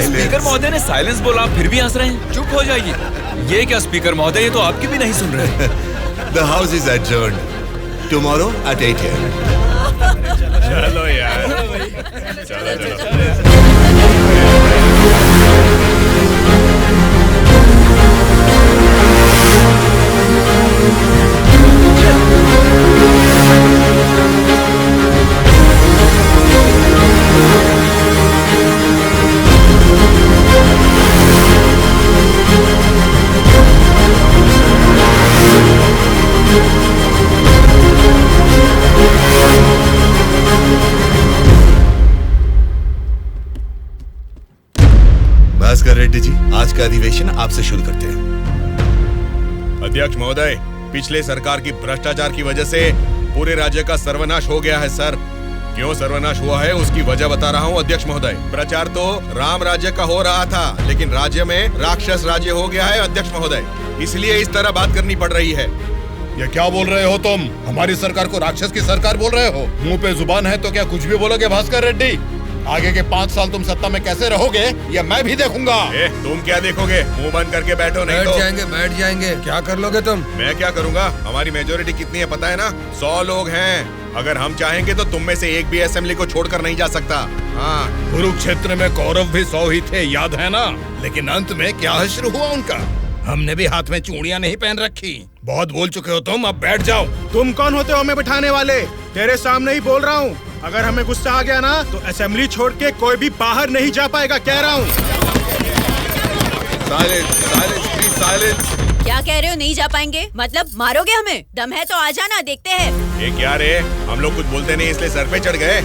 स्पीकर महोदय ने साइलेंस बोला, फिर भी हंस रहे हैं। चुप हो जाइए। ये क्या स्पीकर महोदय, ये तो आपकी भी नहीं सुन रहे। The house is adjourned. Tomorrow at 8 a.m. चलो यार, चलो। भास्कर रेड्डी जी, आज का अधिवेशन आपसे शुरू करते हैं। अध्यक्ष महोदय, पिछले सरकार की भ्रष्टाचार की वजह से पूरे राज्य का सर्वनाश हो गया है सर। क्यों सर्वनाश हुआ है उसकी वजह बता रहा हूँ अध्यक्ष महोदय। प्रचार तो राम राज्य का हो रहा था, लेकिन राज्य में राक्षस राज्य हो गया है अध्यक्ष महोदय, इसलिए इस तरह बात करनी पड़ रही है। ये क्या बोल रहे हो तुम? हमारी सरकार को राक्षस की सरकार बोल रहे हो? मुंह पे जुबान है तो क्या कुछ भी बोलोगे भास्कर रेड्डी? आगे के 5 साल तुम सत्ता में कैसे रहोगे ये मैं भी देखूंगा। तुम क्या देखोगे? मुंह बंद करके बैठो, नहीं तो बैठ जाएंगे। क्या कर लोगे तुम? मैं क्या करूंगा? हमारी मेजोरिटी कितनी है पता है ना? 100 लोग हैं। अगर हम चाहेंगे तो तुम में से एक भी असेंबली को छोड़कर नहीं जा सकता। हाँ, कुरुक्षेत्र में कौरव भी 100 ही थे, याद है ना? लेकिन अंत में क्या हश्र हुआ उनका? हमने भी हाथ में चूड़ियां नहीं पहन रखी। बहुत बोल चुके हो तुम, अब बैठ जाओ। तुम कौन होते हो हमें बिठाने वाले? तेरे सामने ही बोल रहा हूँ, अगर हमें गुस्सा आ गया ना तो असेंबली छोड़ के कोई भी बाहर नहीं जा पाएगा, कह रहा हूँ। क्या कह रहे हो नहीं जा पाएंगे? मतलब मारोगे हमें? दम है तो आ जाना, देखते हैं। ये क्या रे? हम लोग कुछ बोलते नहीं इसलिए सर पे चढ़ गए।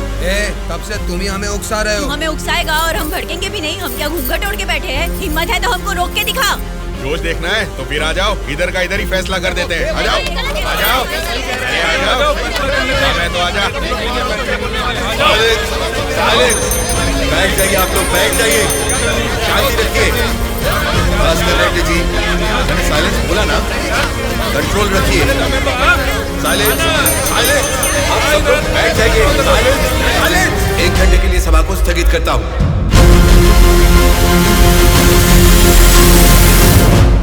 तब से तुम ही हमें उकसा रहे हो। तू हमें उकसाएगा और हम भड़केंगे भी नहीं? हम क्या घूंघट ओढ़ के बैठे हैं? हिम्मत है तो हमको रोक के दिखा। रोज देखना है तो फिर आ जाओ, इधर का इधर ही फैसला कर देते हैं। आ जाओ, आ जाओ, अरे आ जाओ, मैं तो आ जा। बैठ जाइए आप लोग, बैठ जाइए, शांति रखिए। भास्कर रेड्डी जी, मैंने साइलेंस बोला ना, कंट्रोल रखिए। साइलेंस, साइलेंस, आप सब लोग बैठ जाइए। Silence, silence. 1 घंटे के लिए सभा को स्थगित करता हूँ।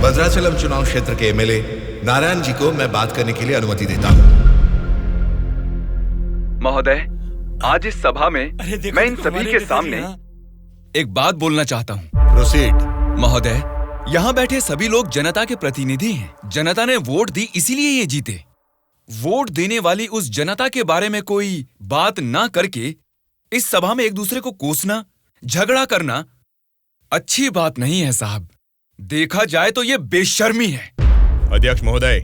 भद्राचलम चुनाव क्षेत्र के एमएलए नारायण जी को मैं बात करने के लिए अनुमति देता हूँ। महोदय, आज इस सभा में मैं इन सभी के सामने एक बात बोलना चाहता हूँ। प्रोसीड। महोदय, यहाँ बैठे सभी लोग जनता के प्रतिनिधि हैं। जनता ने वोट दी इसीलिए ये जीते। वोट देने वाली उस जनता के बारे में कोई बात ना करके इस सभा में एक दूसरे को कोसना, झगड़ा करना अच्छी बात नहीं है साहब। देखा जाए तो ये बेशर्मी है। अध्यक्ष महोदय,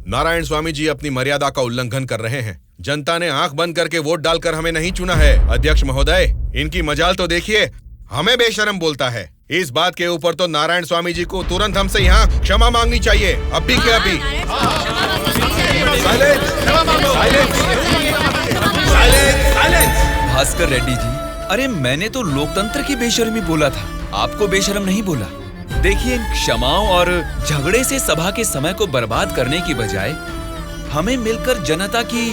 नारायण स्वामी जी अपनी मर्यादा का उल्लंघन कर रहे हैं। जनता ने आंख बंद करके वोट डालकर हमें नहीं चुना है। अध्यक्ष महोदय, इनकी मजाल तो देखिए, हमें बेशरम बोलता है। इस बात के ऊपर तो नारायण स्वामी जी को तुरंत हमसे यहाँ क्षमा मांगनी चाहिए, अभी के अभी। भास्कर रेड्डी जी, अरे मैंने तो लोकतंत्र की बेशर्मी बोला था, आपको बेशरम नहीं बोला। देखिए, इन क्षमाओं और झगड़े से सभा के समय को बर्बाद करने की बजाय हमें मिलकर जनता की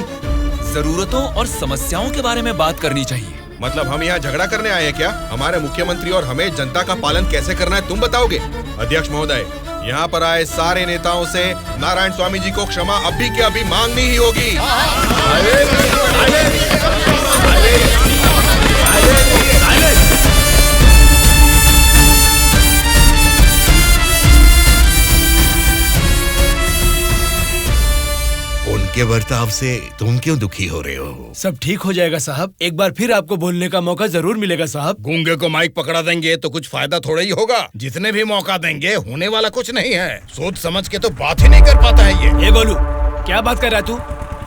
जरूरतों और समस्याओं के बारे में बात करनी चाहिए। मतलब हम यहाँ झगड़ा करने आए हैं क्या? हमारे मुख्यमंत्री और हमें जनता का पालन कैसे करना है तुम बताओगे? अध्यक्ष महोदय, यहाँ पर आए सारे नेताओं से नारायण स्वामी जी को क्षमा अभी के अभी मांगनी ही होगी। उनके बर्ताव से तुम क्यों दुखी हो रहे हो? सब ठीक हो जाएगा साहब, एक बार फिर आपको बोलने का मौका जरूर मिलेगा साहब। गूंगे को माइक पकड़ा देंगे तो कुछ फायदा थोड़ा ही होगा। जितने भी मौका देंगे होने वाला कुछ नहीं है। सोच समझ के तो बात ही नहीं कर पाता है ये। ए गोलू, क्या बात कर रहा है तू?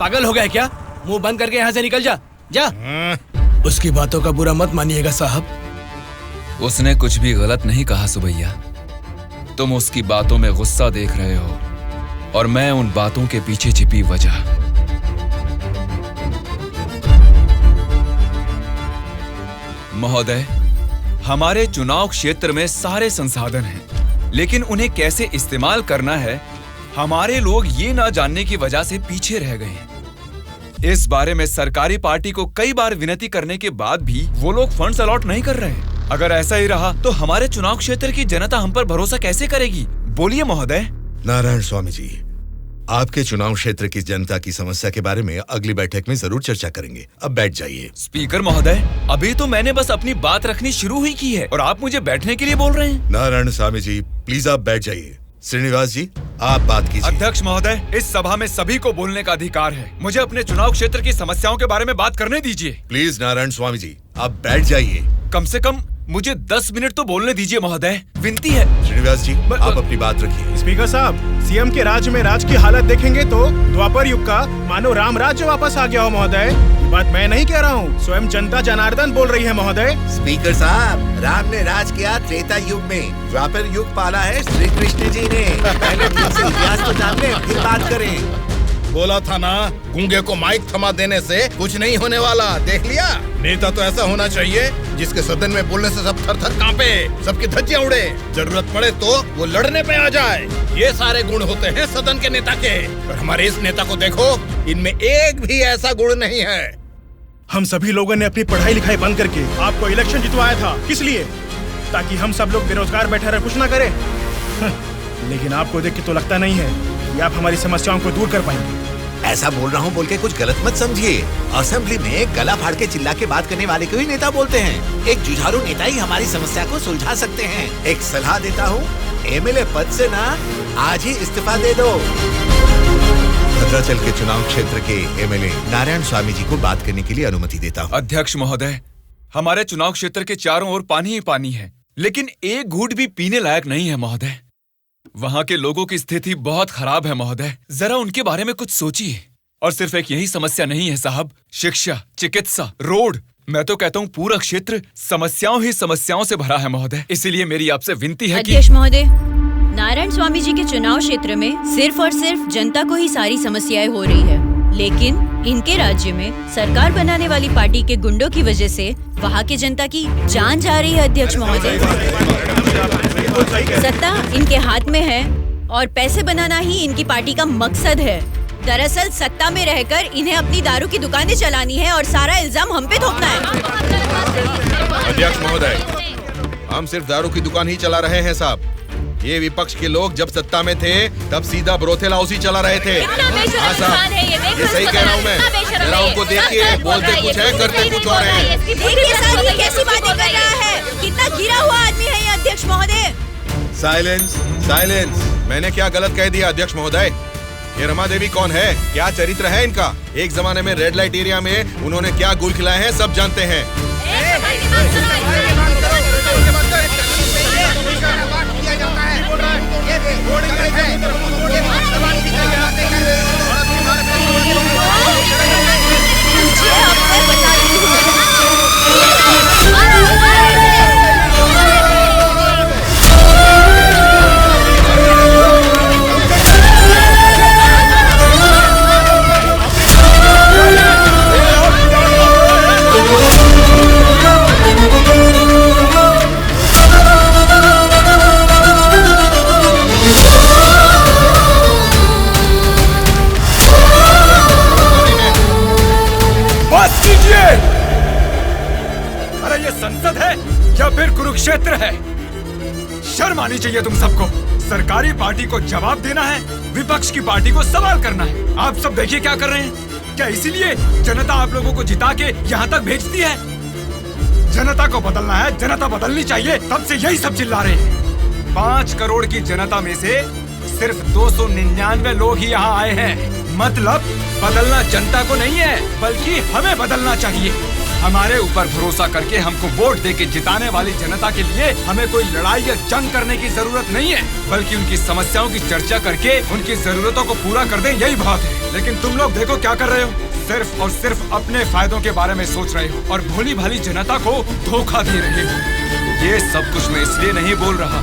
पागल हो गया क्या? मुंह बंद करके यहाँ से निकल जा, जा। उसकी बातों का बुरा मत मानिएगा साहब। उसने कुछ भी गलत नहीं कहा सुबैया। तुम उसकी बातों में गुस्सा देख रहे हो और मैं उन बातों के पीछे छिपी वजह। महोदय, हमारे चुनाव क्षेत्र में सारे संसाधन हैं, लेकिन उन्हें कैसे इस्तेमाल करना है हमारे लोग ये ना जानने की वजह से पीछे रह गए हैं। इस बारे में सरकारी पार्टी को कई बार विनती करने के बाद भी वो लोग फंड्स अलॉट नहीं कर रहे हैं। अगर ऐसा ही रहा तो हमारे चुनाव क्षेत्र की जनता हम पर भरोसा कैसे करेगी? बोलिए महोदय। नारायण स्वामी जी, आपके चुनाव क्षेत्र की जनता की समस्या के बारे में अगली बैठक में जरूर चर्चा करेंगे। अब बैठ जाइए। स्पीकर महोदय, अभी तो मैंने बस अपनी बात रखनी शुरू ही की है और आप मुझे बैठने के लिए बोल रहे हैं। नारायण स्वामी जी, प्लीज आप बैठ जाइए। श्रीनिवास जी, आप बात कीजिए। अध्यक्ष महोदय, इस सभा में सभी को बोलने का अधिकार है। मुझे अपने चुनाव क्षेत्र की समस्याओं के बारे में बात करने दीजिए। प्लीज नारायण स्वामी जी, आप बैठ जाइए। कम से कम मुझे 10 मिनट तो बोलने दीजिए महोदय, विनती है। श्रीनिवास जी, आप अपनी बात रखिए। स्पीकर साहब, सीएम के राज्य में राज की हालत देखेंगे तो द्वापर युग का मानो राम राज्य वापस आ गया हो महोदय। ये बात मैं नहीं कह रहा हूँ, स्वयं जनता जनार्दन बोल रही है महोदय। स्पीकर साहब, राम ने राज किया त्रेता युग में, द्वापर युग पाला है श्री कृष्ण जी ने। पहले ठीक से इतिहास को जान लें, फिर बात करें। बोला था ना, गूंगे को माइक थमा देने से कुछ नहीं होने वाला। देख लिया, नेता तो ऐसा होना चाहिए जिसके सदन में बोलने से सब थर थर कांपे, सबकी धज्जियां उड़े, जरूरत पड़े तो वो लड़ने पे आ जाए। ये सारे गुण होते हैं सदन के नेता के। और हमारे इस नेता को देखो, इनमें एक भी ऐसा गुण नहीं है। हम सभी लोगों ने अपनी पढ़ाई लिखाई बंद करके आपको इलेक्शन जितवाया था। किस लिए? ताकि हम सब लोग बेरोजगार बैठे रहे, कुछ ना करें। लेकिन आपको देख के तो लगता नहीं है कि आप हमारी समस्याओं को दूर कर पाएंगे। ऐसा बोल रहा हूँ बोल के कुछ गलत मत समझिए। असेंबली में गला फाड़ के चिल्ला के बात करने वाले को ही नेता बोलते हैं। एक जुझारू नेता ही हमारी समस्या को सुलझा सकते हैं। एक सलाह देता हूँ, एमएलए पद से ना आज ही इस्तीफा दे दो। भद्राचल के चुनाव क्षेत्र के एमएलए नारायण स्वामी जी को बात करने के लिए अनुमति देता हूँ। अध्यक्ष महोदय, हमारे चुनाव क्षेत्र के चारों ओर पानी ही पानी है, लेकिन एक घूंट भी पीने लायक नहीं है महोदय। वहाँ के लोगों की स्थिति बहुत खराब है महोदय, जरा उनके बारे में कुछ सोचिए। और सिर्फ एक यही समस्या नहीं है साहब, शिक्षा, चिकित्सा, रोड, मैं तो कहता हूँ पूरा क्षेत्र समस्याओं ही समस्याओं से भरा है महोदय। इसीलिए मेरी आपसे विनती है कि अध्यक्ष महोदय, नारायण स्वामी जी के चुनाव क्षेत्र में सिर्फ और सिर्फ जनता को ही सारी समस्याएं हो रही है, लेकिन इनके राज्य में सरकार बनाने वाली पार्टी के गुंडों की वजह से वहाँ की जनता की जान जा रही है। अध्यक्ष महोदय, सत्ता इनके हाथ में है और पैसे बनाना ही इनकी पार्टी का मकसद है। दरअसल सत्ता में रहकर इन्हें अपनी दारू की दुकानें चलानी है और सारा इल्जाम हम पे थोपना है। अध्यक्ष महोदय, हम सिर्फ दारू की दुकान ही चला रहे हैं साहब। ये विपक्ष के लोग जब सत्ता में थे तब सीधा ब्रोथेल हाउस ही चला रहे थे। हाँ साहब, ये सही कह रहा हूँ मैं। जरा उनको देखिए, बोलते कुछ है, करते कुछ और है। कैसी बातें कर रहा है? कितना गिरा हुआ आदमी है ये अध्यक्ष महोदय। Silence, silence. मैंने क्या गलत कह दिया अध्यक्ष महोदय? ये रमा देवी कौन है? क्या चरित्र है इनका? एक जमाने में रेड लाइट एरिया में उन्होंने क्या गुल खिलाए हैं सब जानते हैं। अरे ये संसद है या फिर कुरुक्षेत्र है? शर्म आनी चाहिए तुम सबको। सरकारी पार्टी को जवाब देना है, विपक्ष की पार्टी को सवाल करना है। आप सब देखिए क्या कर रहे हैं। क्या इसीलिए जनता आप लोगों को जिता के यहाँ तक भेजती है? जनता को बदलना है, जनता बदलनी चाहिए, तब से यही सब चिल्ला रहे हैं। 5 करोड़ की जनता में से सिर्फ 299 लोग ही यहाँ आए हैं। मतलब बदलना जनता को नहीं है, बल्कि हमें बदलना चाहिए। हमारे ऊपर भरोसा करके हमको वोट देके जिताने वाली जनता के लिए हमें कोई लड़ाई या जंग करने की जरूरत नहीं है, बल्कि उनकी समस्याओं की चर्चा करके उनकी जरूरतों को पूरा कर दें, यही बहुत है। लेकिन तुम लोग देखो क्या कर रहे हो, सिर्फ और सिर्फ अपने फायदों के बारे में सोच रहे हो और भोली भाली जनता को धोखा दे रहे हो। ये सब कुछ मैं इसलिए नहीं बोल रहा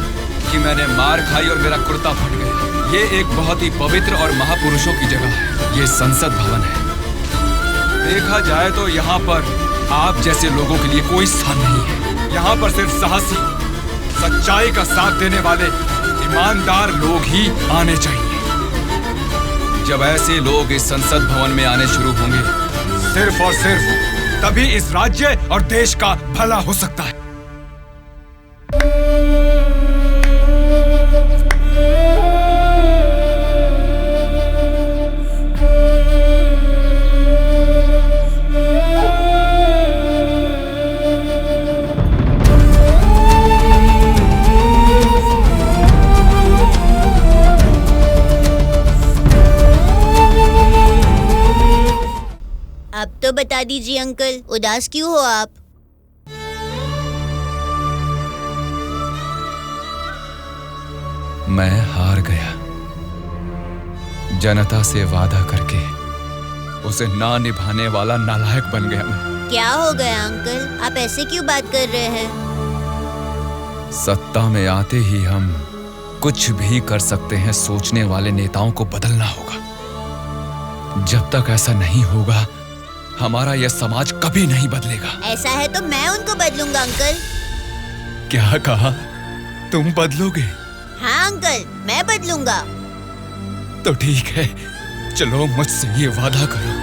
कि मैंने मार खाई और मेरा कुर्ता फट गया। ये एक बहुत ही पवित्र और महापुरुषों की जगह है, ये संसद भवन है। देखा जाए तो यहाँ पर आप जैसे लोगों के लिए कोई स्थान नहीं है। यहाँ पर सिर्फ साहसी, सच्चाई का साथ देने वाले ईमानदार लोग ही आने चाहिए। जब ऐसे लोग इस संसद भवन में आने शुरू होंगे, सिर्फ और सिर्फ तभी इस राज्य और देश का भला हो सकता है। अब तो बता दीजिए अंकल, उदास क्यों हो आप? मैं हार गया। जनता से वादा करके उसे ना निभाने वाला नालायक बन गया मैं। क्या हो गया अंकल, आप ऐसे क्यों बात कर रहे हैं? सत्ता में आते ही हम कुछ भी कर सकते हैं सोचने वाले नेताओं को बदलना होगा। जब तक ऐसा नहीं होगा हमारा यह समाज कभी नहीं बदलेगा। ऐसा है तो मैं उनको बदलूंगा अंकल। क्या कहा? तुम बदलोगे? हाँ अंकल, मैं बदलूंगा। तो ठीक है, चलो मुझसे ये वादा करो।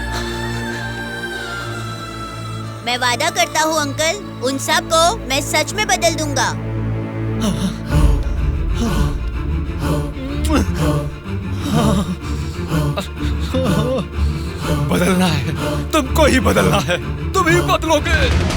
मैं वादा करता हूँ अंकल, उन सब को मैं सच में बदल दूंगा। बदलना है, तुमको ही बदलना है, तुम ही बदलोगे।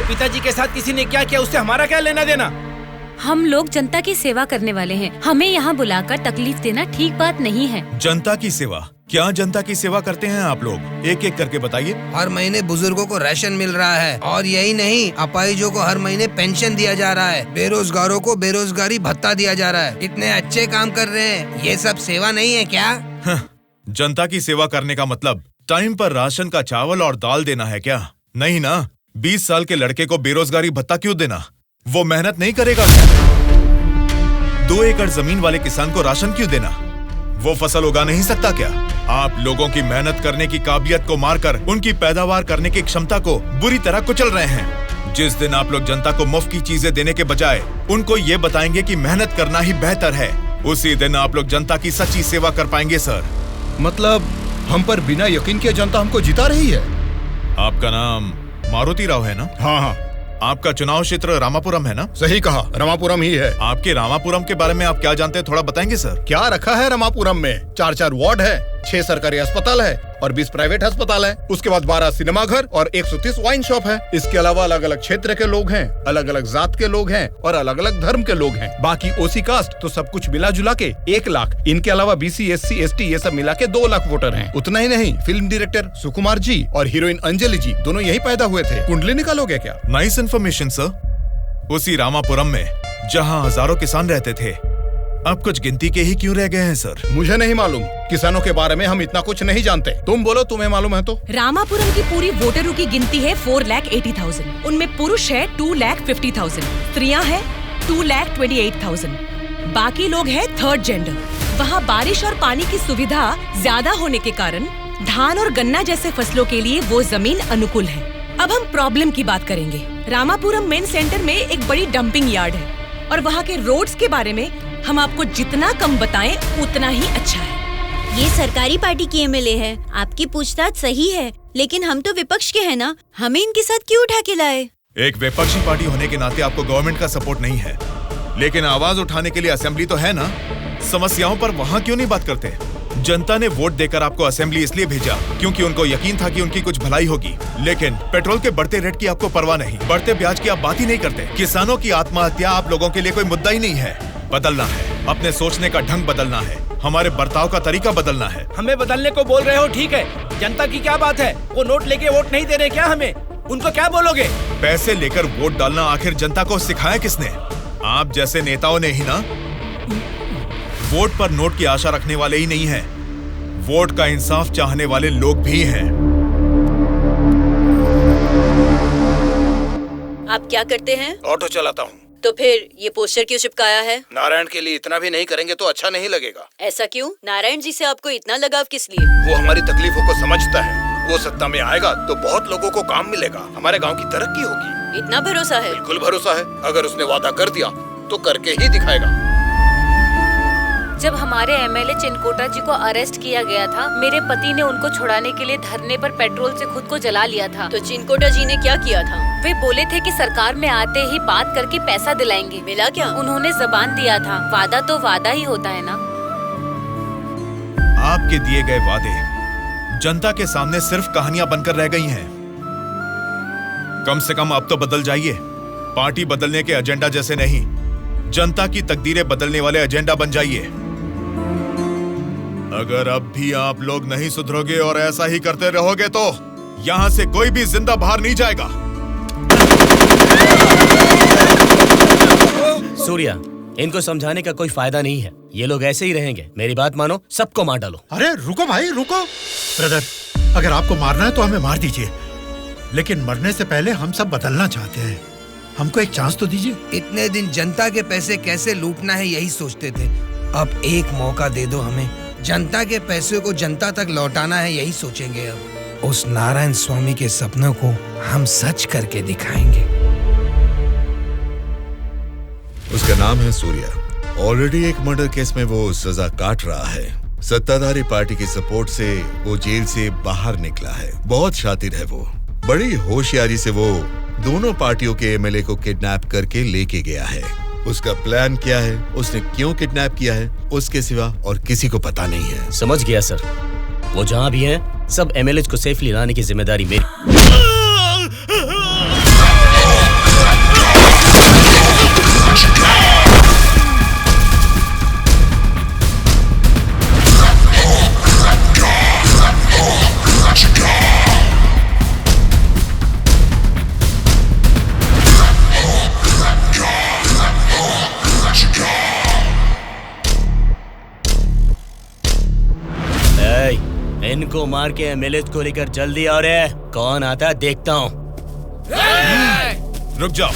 पिताजी के साथ किसी ने क्या किया, उससे हमारा क्या लेना देना? हम लोग जनता की सेवा करने वाले हैं, हमें यहाँ बुलाकर तकलीफ देना ठीक बात नहीं है। जनता की सेवा? क्या जनता की सेवा करते हैं आप लोग? एक एक करके बताइए। हर महीने बुजुर्गों को राशन मिल रहा है, और यही नहीं, अपाहिजों को हर महीने पेंशन दिया जा रहा है, बेरोजगारों को बेरोजगारी भत्ता दिया जा रहा है। इतने अच्छे काम कर रहे हैं, ये सब सेवा नहीं है क्या? जनता की सेवा करने का मतलब टाइम पर राशन का चावल और दाल देना है क्या? नहीं ना। 20 साल के लड़के को बेरोजगारी भत्ता क्यों देना? वो मेहनत नहीं करेगा। 2 एकड़ जमीन वाले किसान को राशन क्यों देना? वो फसल उगा नहीं सकता क्या? आप लोगों की मेहनत करने की काबिलियत को मारकर उनकी पैदावार करने की क्षमता को बुरी तरह कुचल रहे हैं। जिस दिन आप लोग जनता को मुफ्त की चीजें देने के बजाय उनको ये बताएंगे कि मेहनत करना ही बेहतर है, उसी दिन आप लोग जनता की सच्ची सेवा कर पाएंगे सर। मतलब हम पर बिना यकीन के जनता हमको जिता रही है। आपका नाम मारुति राव है ना? हाँ हाँ। आपका चुनाव क्षेत्र रामापुरम है ना? सही कहा, रामापुरम ही है। आपके रामापुरम के बारे में आप क्या जानते हैं, थोड़ा बताएंगे सर? क्या रखा है रामापुरम में? 4 वार्ड है, 6 सरकारी अस्पताल है और 20 प्राइवेट अस्पताल है। उसके बाद 12 सिनेमा घर और 130 वाइन शॉप है। इसके अलावा अलग अलग क्षेत्र के लोग हैं, अलग अलग जात के लोग हैं और अलग अलग धर्म के लोग हैं। बाकी ओसी कास्ट तो सब कुछ मिला जुला के 1 लाख। इनके अलावा BC SC ST ये सब मिला के 2 लाख वोटर हैं। उतना ही नहीं, फिल्म डायरेक्टर सुकुमार जी और हीरोइन अंजलि जी दोनों यही पैदा हुए थे। कुंडली निकालोगे क्या? Nice information sir. उसी रामापुरम में जहाँ हजारों किसान रहते थे, अब कुछ गिनती के ही क्यों रह गए हैं सर? मुझे नहीं मालूम, किसानों के बारे में हम इतना कुछ नहीं जानते। तुम बोलो, तुम्हें मालूम है तो? रामापुरम की पूरी वोटरों की गिनती है 4,80,000। उनमें पुरुष है 2,50,000, स्त्रियां हैं 2,28,000। बाकी लोग हैं 3rd जेंडर। वहाँ बारिश और पानी की सुविधा ज्यादा होने के कारण धान और गन्ना जैसे फसलों के लिए वो जमीन अनुकूल है। अब हम प्रॉब्लम की बात करेंगे। रामापुरम मेन सेंटर में एक बड़ी डंपिंग यार्ड है और वहाँ के रोड्स के बारे में हम आपको जितना कम बताएं उतना ही अच्छा है। ये सरकारी पार्टी की MLA है, आपकी पूछताछ सही है, लेकिन हम तो विपक्ष के हैं ना, हमें इनके साथ क्यों उठा के लाए? एक विपक्षी पार्टी होने के नाते आपको गवर्नमेंट का सपोर्ट नहीं है, लेकिन आवाज उठाने के लिए असेंबली तो है ना। समस्याओं पर वहाँ क्यों नहीं बात करते? जनता ने वोट देकर आपको असेंबली इसलिए भेजा क्योंकि उनको यकीन था कि उनकी कुछ भलाई होगी, लेकिन पेट्रोल के बढ़ते रेट की आपको परवाह नहीं, बढ़ते ब्याज की आप बात ही नहीं करते। किसानों की आत्महत्या आप लोगों के लिए कोई मुद्दा ही नहीं है। बदलना है, अपने सोचने का ढंग बदलना है, हमारे बर्ताव का तरीका बदलना है। हमें बदलने को बोल रहे हो, ठीक है, जनता की क्या बात है? वो नोट लेके वोट नहीं दे रहे क्या हमें? उनको क्या बोलोगे? पैसे लेकर वोट डालना आखिर जनता को सिखाया किसने? आप जैसे नेताओं ने ही ना। वोट पर नोट की आशा रखने वाले ही नहीं हैं, वोट का इंसाफ चाहने वाले लोग भी हैं। आप क्या करते हैं? ऑटो चलाता हूँ। तो फिर ये पोस्टर क्यों चिपकाया है? नारायण के लिए इतना भी नहीं करेंगे तो अच्छा नहीं लगेगा। ऐसा क्यों? नारायण जी से आपको इतना लगाव किस लिए? वो हमारी तकलीफों को समझता है। वो सत्ता में आएगा तो बहुत लोगों को काम मिलेगा, हमारे गांव की तरक्की होगी। इतना भरोसा है? बिल्कुल भरोसा है। अगर उसने वादा कर दिया तो करके ही दिखाएगा। जब हमारे एमएलए चिनकोटा जी को अरेस्ट किया गया था, मेरे पति ने उनको छुड़ाने के लिए धरने पर पेट्रोल से खुद को जला लिया था। तो चिनकोटा जी ने क्या किया था? वे बोले थे कि सरकार में आते ही बात करके पैसा दिलाएंगे। मिला क्या? उन्होंने जबान दिया था। वादा तो वादा ही होता है ना। आपके दिए गए वादे जनता के सामने सिर्फ कहानियां बनकर रह गई हैं। कम से कम अब तो बदल जाइए। पार्टी बदलने के एजेंडा जैसे नहीं, जनता की तकदीरें बदलने वाले एजेंडा बन जाइए। अगर अब भी आप लोग नहीं सुधरोगे और ऐसा ही करते रहोगे तो यहां से कोई भी जिंदा बाहर नहीं जाएगा। सूर्या, इनको समझाने का कोई फायदा नहीं है। ये लोग ऐसे ही रहेंगे। मेरी बात मानो, सबको मार डालो। अरे रुको भाई, रुको। ब्रदर, अगर आपको मारना है तो हमें मार दीजिए, लेकिन मरने से पहले हम सब बदलना चाहते हैं। हमको एक चांस तो दीजिए। इतने दिन जनता के पैसे कैसे लूटना है यही सोचते थे। अब एक मौका दे दो हमें। जनता के पैसे को जनता तक लौटाना है यही सोचेंगे। अब उस नारायण स्वामी के सपनों को हम सच करके दिखाएंगे। उसका नाम है सूर्या। ऑलरेडी एक मर्डर केस में वो सजा काट रहा है। सत्ताधारी पार्टी की सपोर्ट से वो जेल से बाहर निकला है। बहुत शातिर है वो। बड़ी होशियारी से वो दोनों पार्टियों के एमएलए को किडनैप करके लेके गया है। उसका प्लान क्या है, उसने क्यों किडनैप किया है, उसके सिवा और किसी को पता नहीं है। समझ गया सर। वो जहाँ भी हैं, सब एमएलए को सेफली लाने की जिम्मेदारी मेरी। इनको मार के एमएलए को लेकर जल्दी आ रहे। कौन आता है देखता हूँ। रुक जाओ।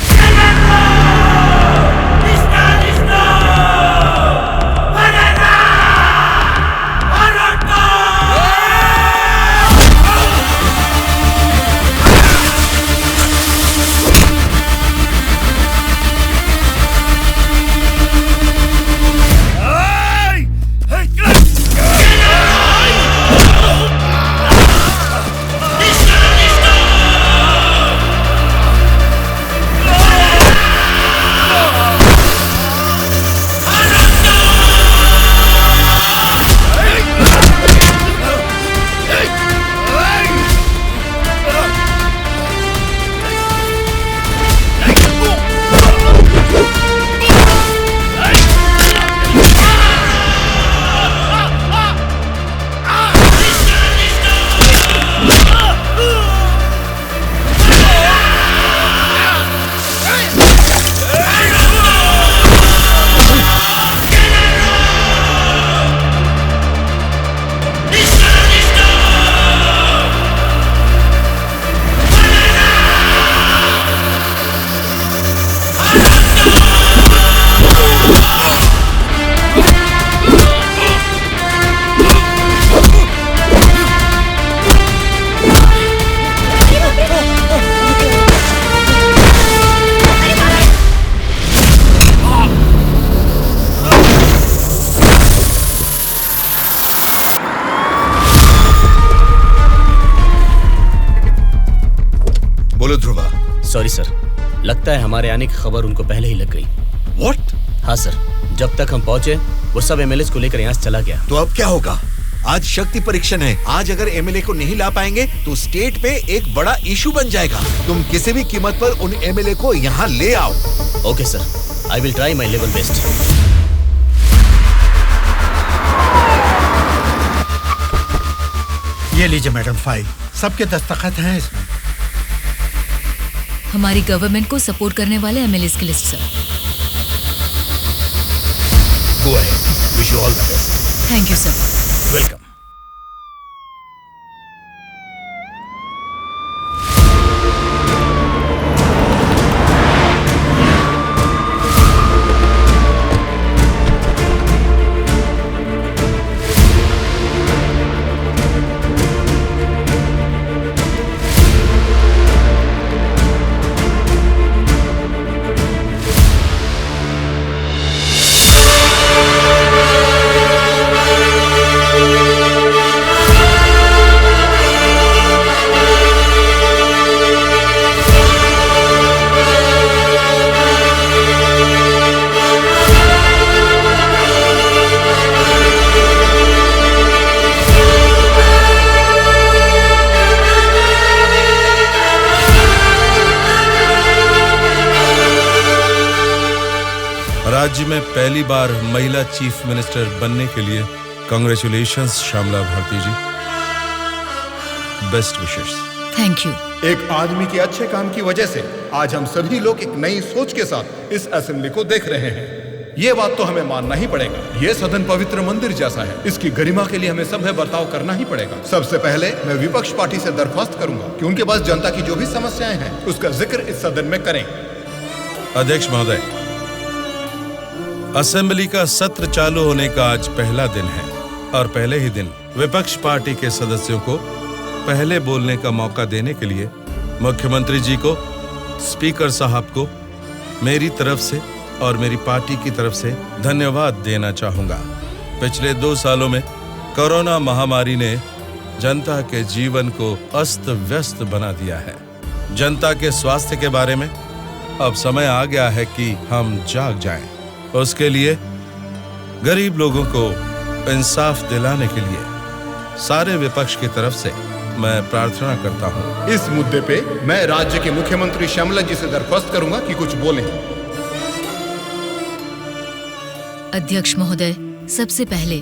सॉरी सर, लगता है हमारे आने की खबर उनको पहले ही लग गई। What? हाँ सर, जब तक हम पहुँचे वो सब एमएलए को लेकर यहाँ से चला गया। तो अब क्या होगा? आज शक्ति परीक्षण है। आज अगर एमएलए को नहीं ला पाएंगे तो स्टेट पे एक बड़ा इशू बन जाएगा। तुम किसी भी कीमत पर उन एमएलए को यहाँ ले आओ। Okay sir, I will try my level best. ये लीजिए मैडम फाइल, सबके दस्तखत हैं इसमें। हमारी गवर्नमेंट को सपोर्ट करने वाले एमएलए की list sir. Go ahead. Wish you all the best. Thank you sir. Welcome. राज्य में पहली बार महिला चीफ मिनिस्टर बनने के लिए congratulations Shyamala Bharati ji. Best wishes. Thank you. एक आदमी के अच्छे काम की वजह से आज हम सभी लोग एक नई सोच के साथ इस असेंबली को देख रहे हैं। ये बात तो हमें मानना ही पड़ेगा। ये सदन पवित्र मंदिर जैसा है, इसकी गरिमा के लिए हमें सभ्य बर्ताव करना ही पड़ेगा। सबसे पहले मैं विपक्ष पार्टी से दरख्वास्त करूंगा कि उनके पास जनता की जो भी समस्याएं हैं उसका जिक्र इस सदन में करें। अध्यक्ष महोदय, असेंबली का सत्र चालू होने का आज पहला दिन है और पहले ही दिन विपक्ष पार्टी के सदस्यों को पहले बोलने का मौका देने के लिए मुख्यमंत्री जी को, स्पीकर साहब को मेरी तरफ से और मेरी पार्टी की तरफ से धन्यवाद देना चाहूंगा। पिछले 2 सालों में कोरोना महामारी ने जनता के जीवन को अस्त व्यस्त बना दिया है। जनता के स्वास्थ्य के बारे में अब समय आ गया है कि हम जाग जाएं। उसके लिए गरीब लोगों को इंसाफ दिलाने के लिए सारे विपक्ष की तरफ से मैं प्रार्थना करता हूं। इस मुद्दे पे मैं राज्य के मुख्यमंत्री श्यामला जी से दरख्वास्त करूंगा कि कुछ बोलें। अध्यक्ष महोदय, सबसे पहले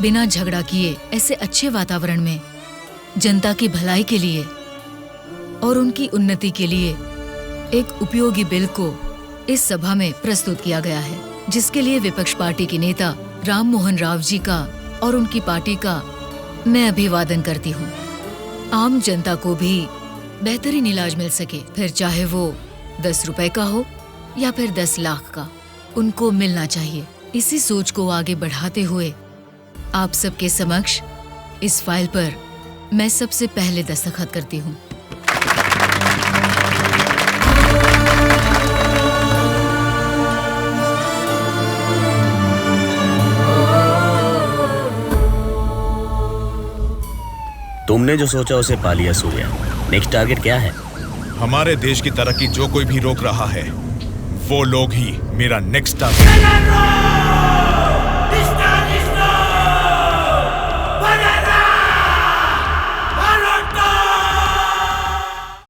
बिना झगड़ा किए ऐसे अच्छे वातावरण में जनता की भलाई के लिए और उनकी उन्नति के लिए एक उपयोगी बिल को इस सभा में प्रस्तुत किया गया है, जिसके लिए विपक्ष पार्टी के नेता राम मोहन राव जी का और उनकी पार्टी का मैं अभिवादन करती हूँ। आम जनता को भी बेहतरीन इलाज मिल सके, फिर चाहे वो 10 रुपए का हो या फिर 10 लाख का, उनको मिलना चाहिए। इसी सोच को आगे बढ़ाते हुए आप सबके समक्ष इस फाइल पर मैं सबसे पहले दस्तखत करती हूँ। तुमने जो सोचा उसे पा लिया सूर्या। नेक्स्ट टारगेट क्या है? हमारे देश की तरक्की जो कोई भी रोक रहा है वो लोग ही मेरा नेक्स्ट टारगेट।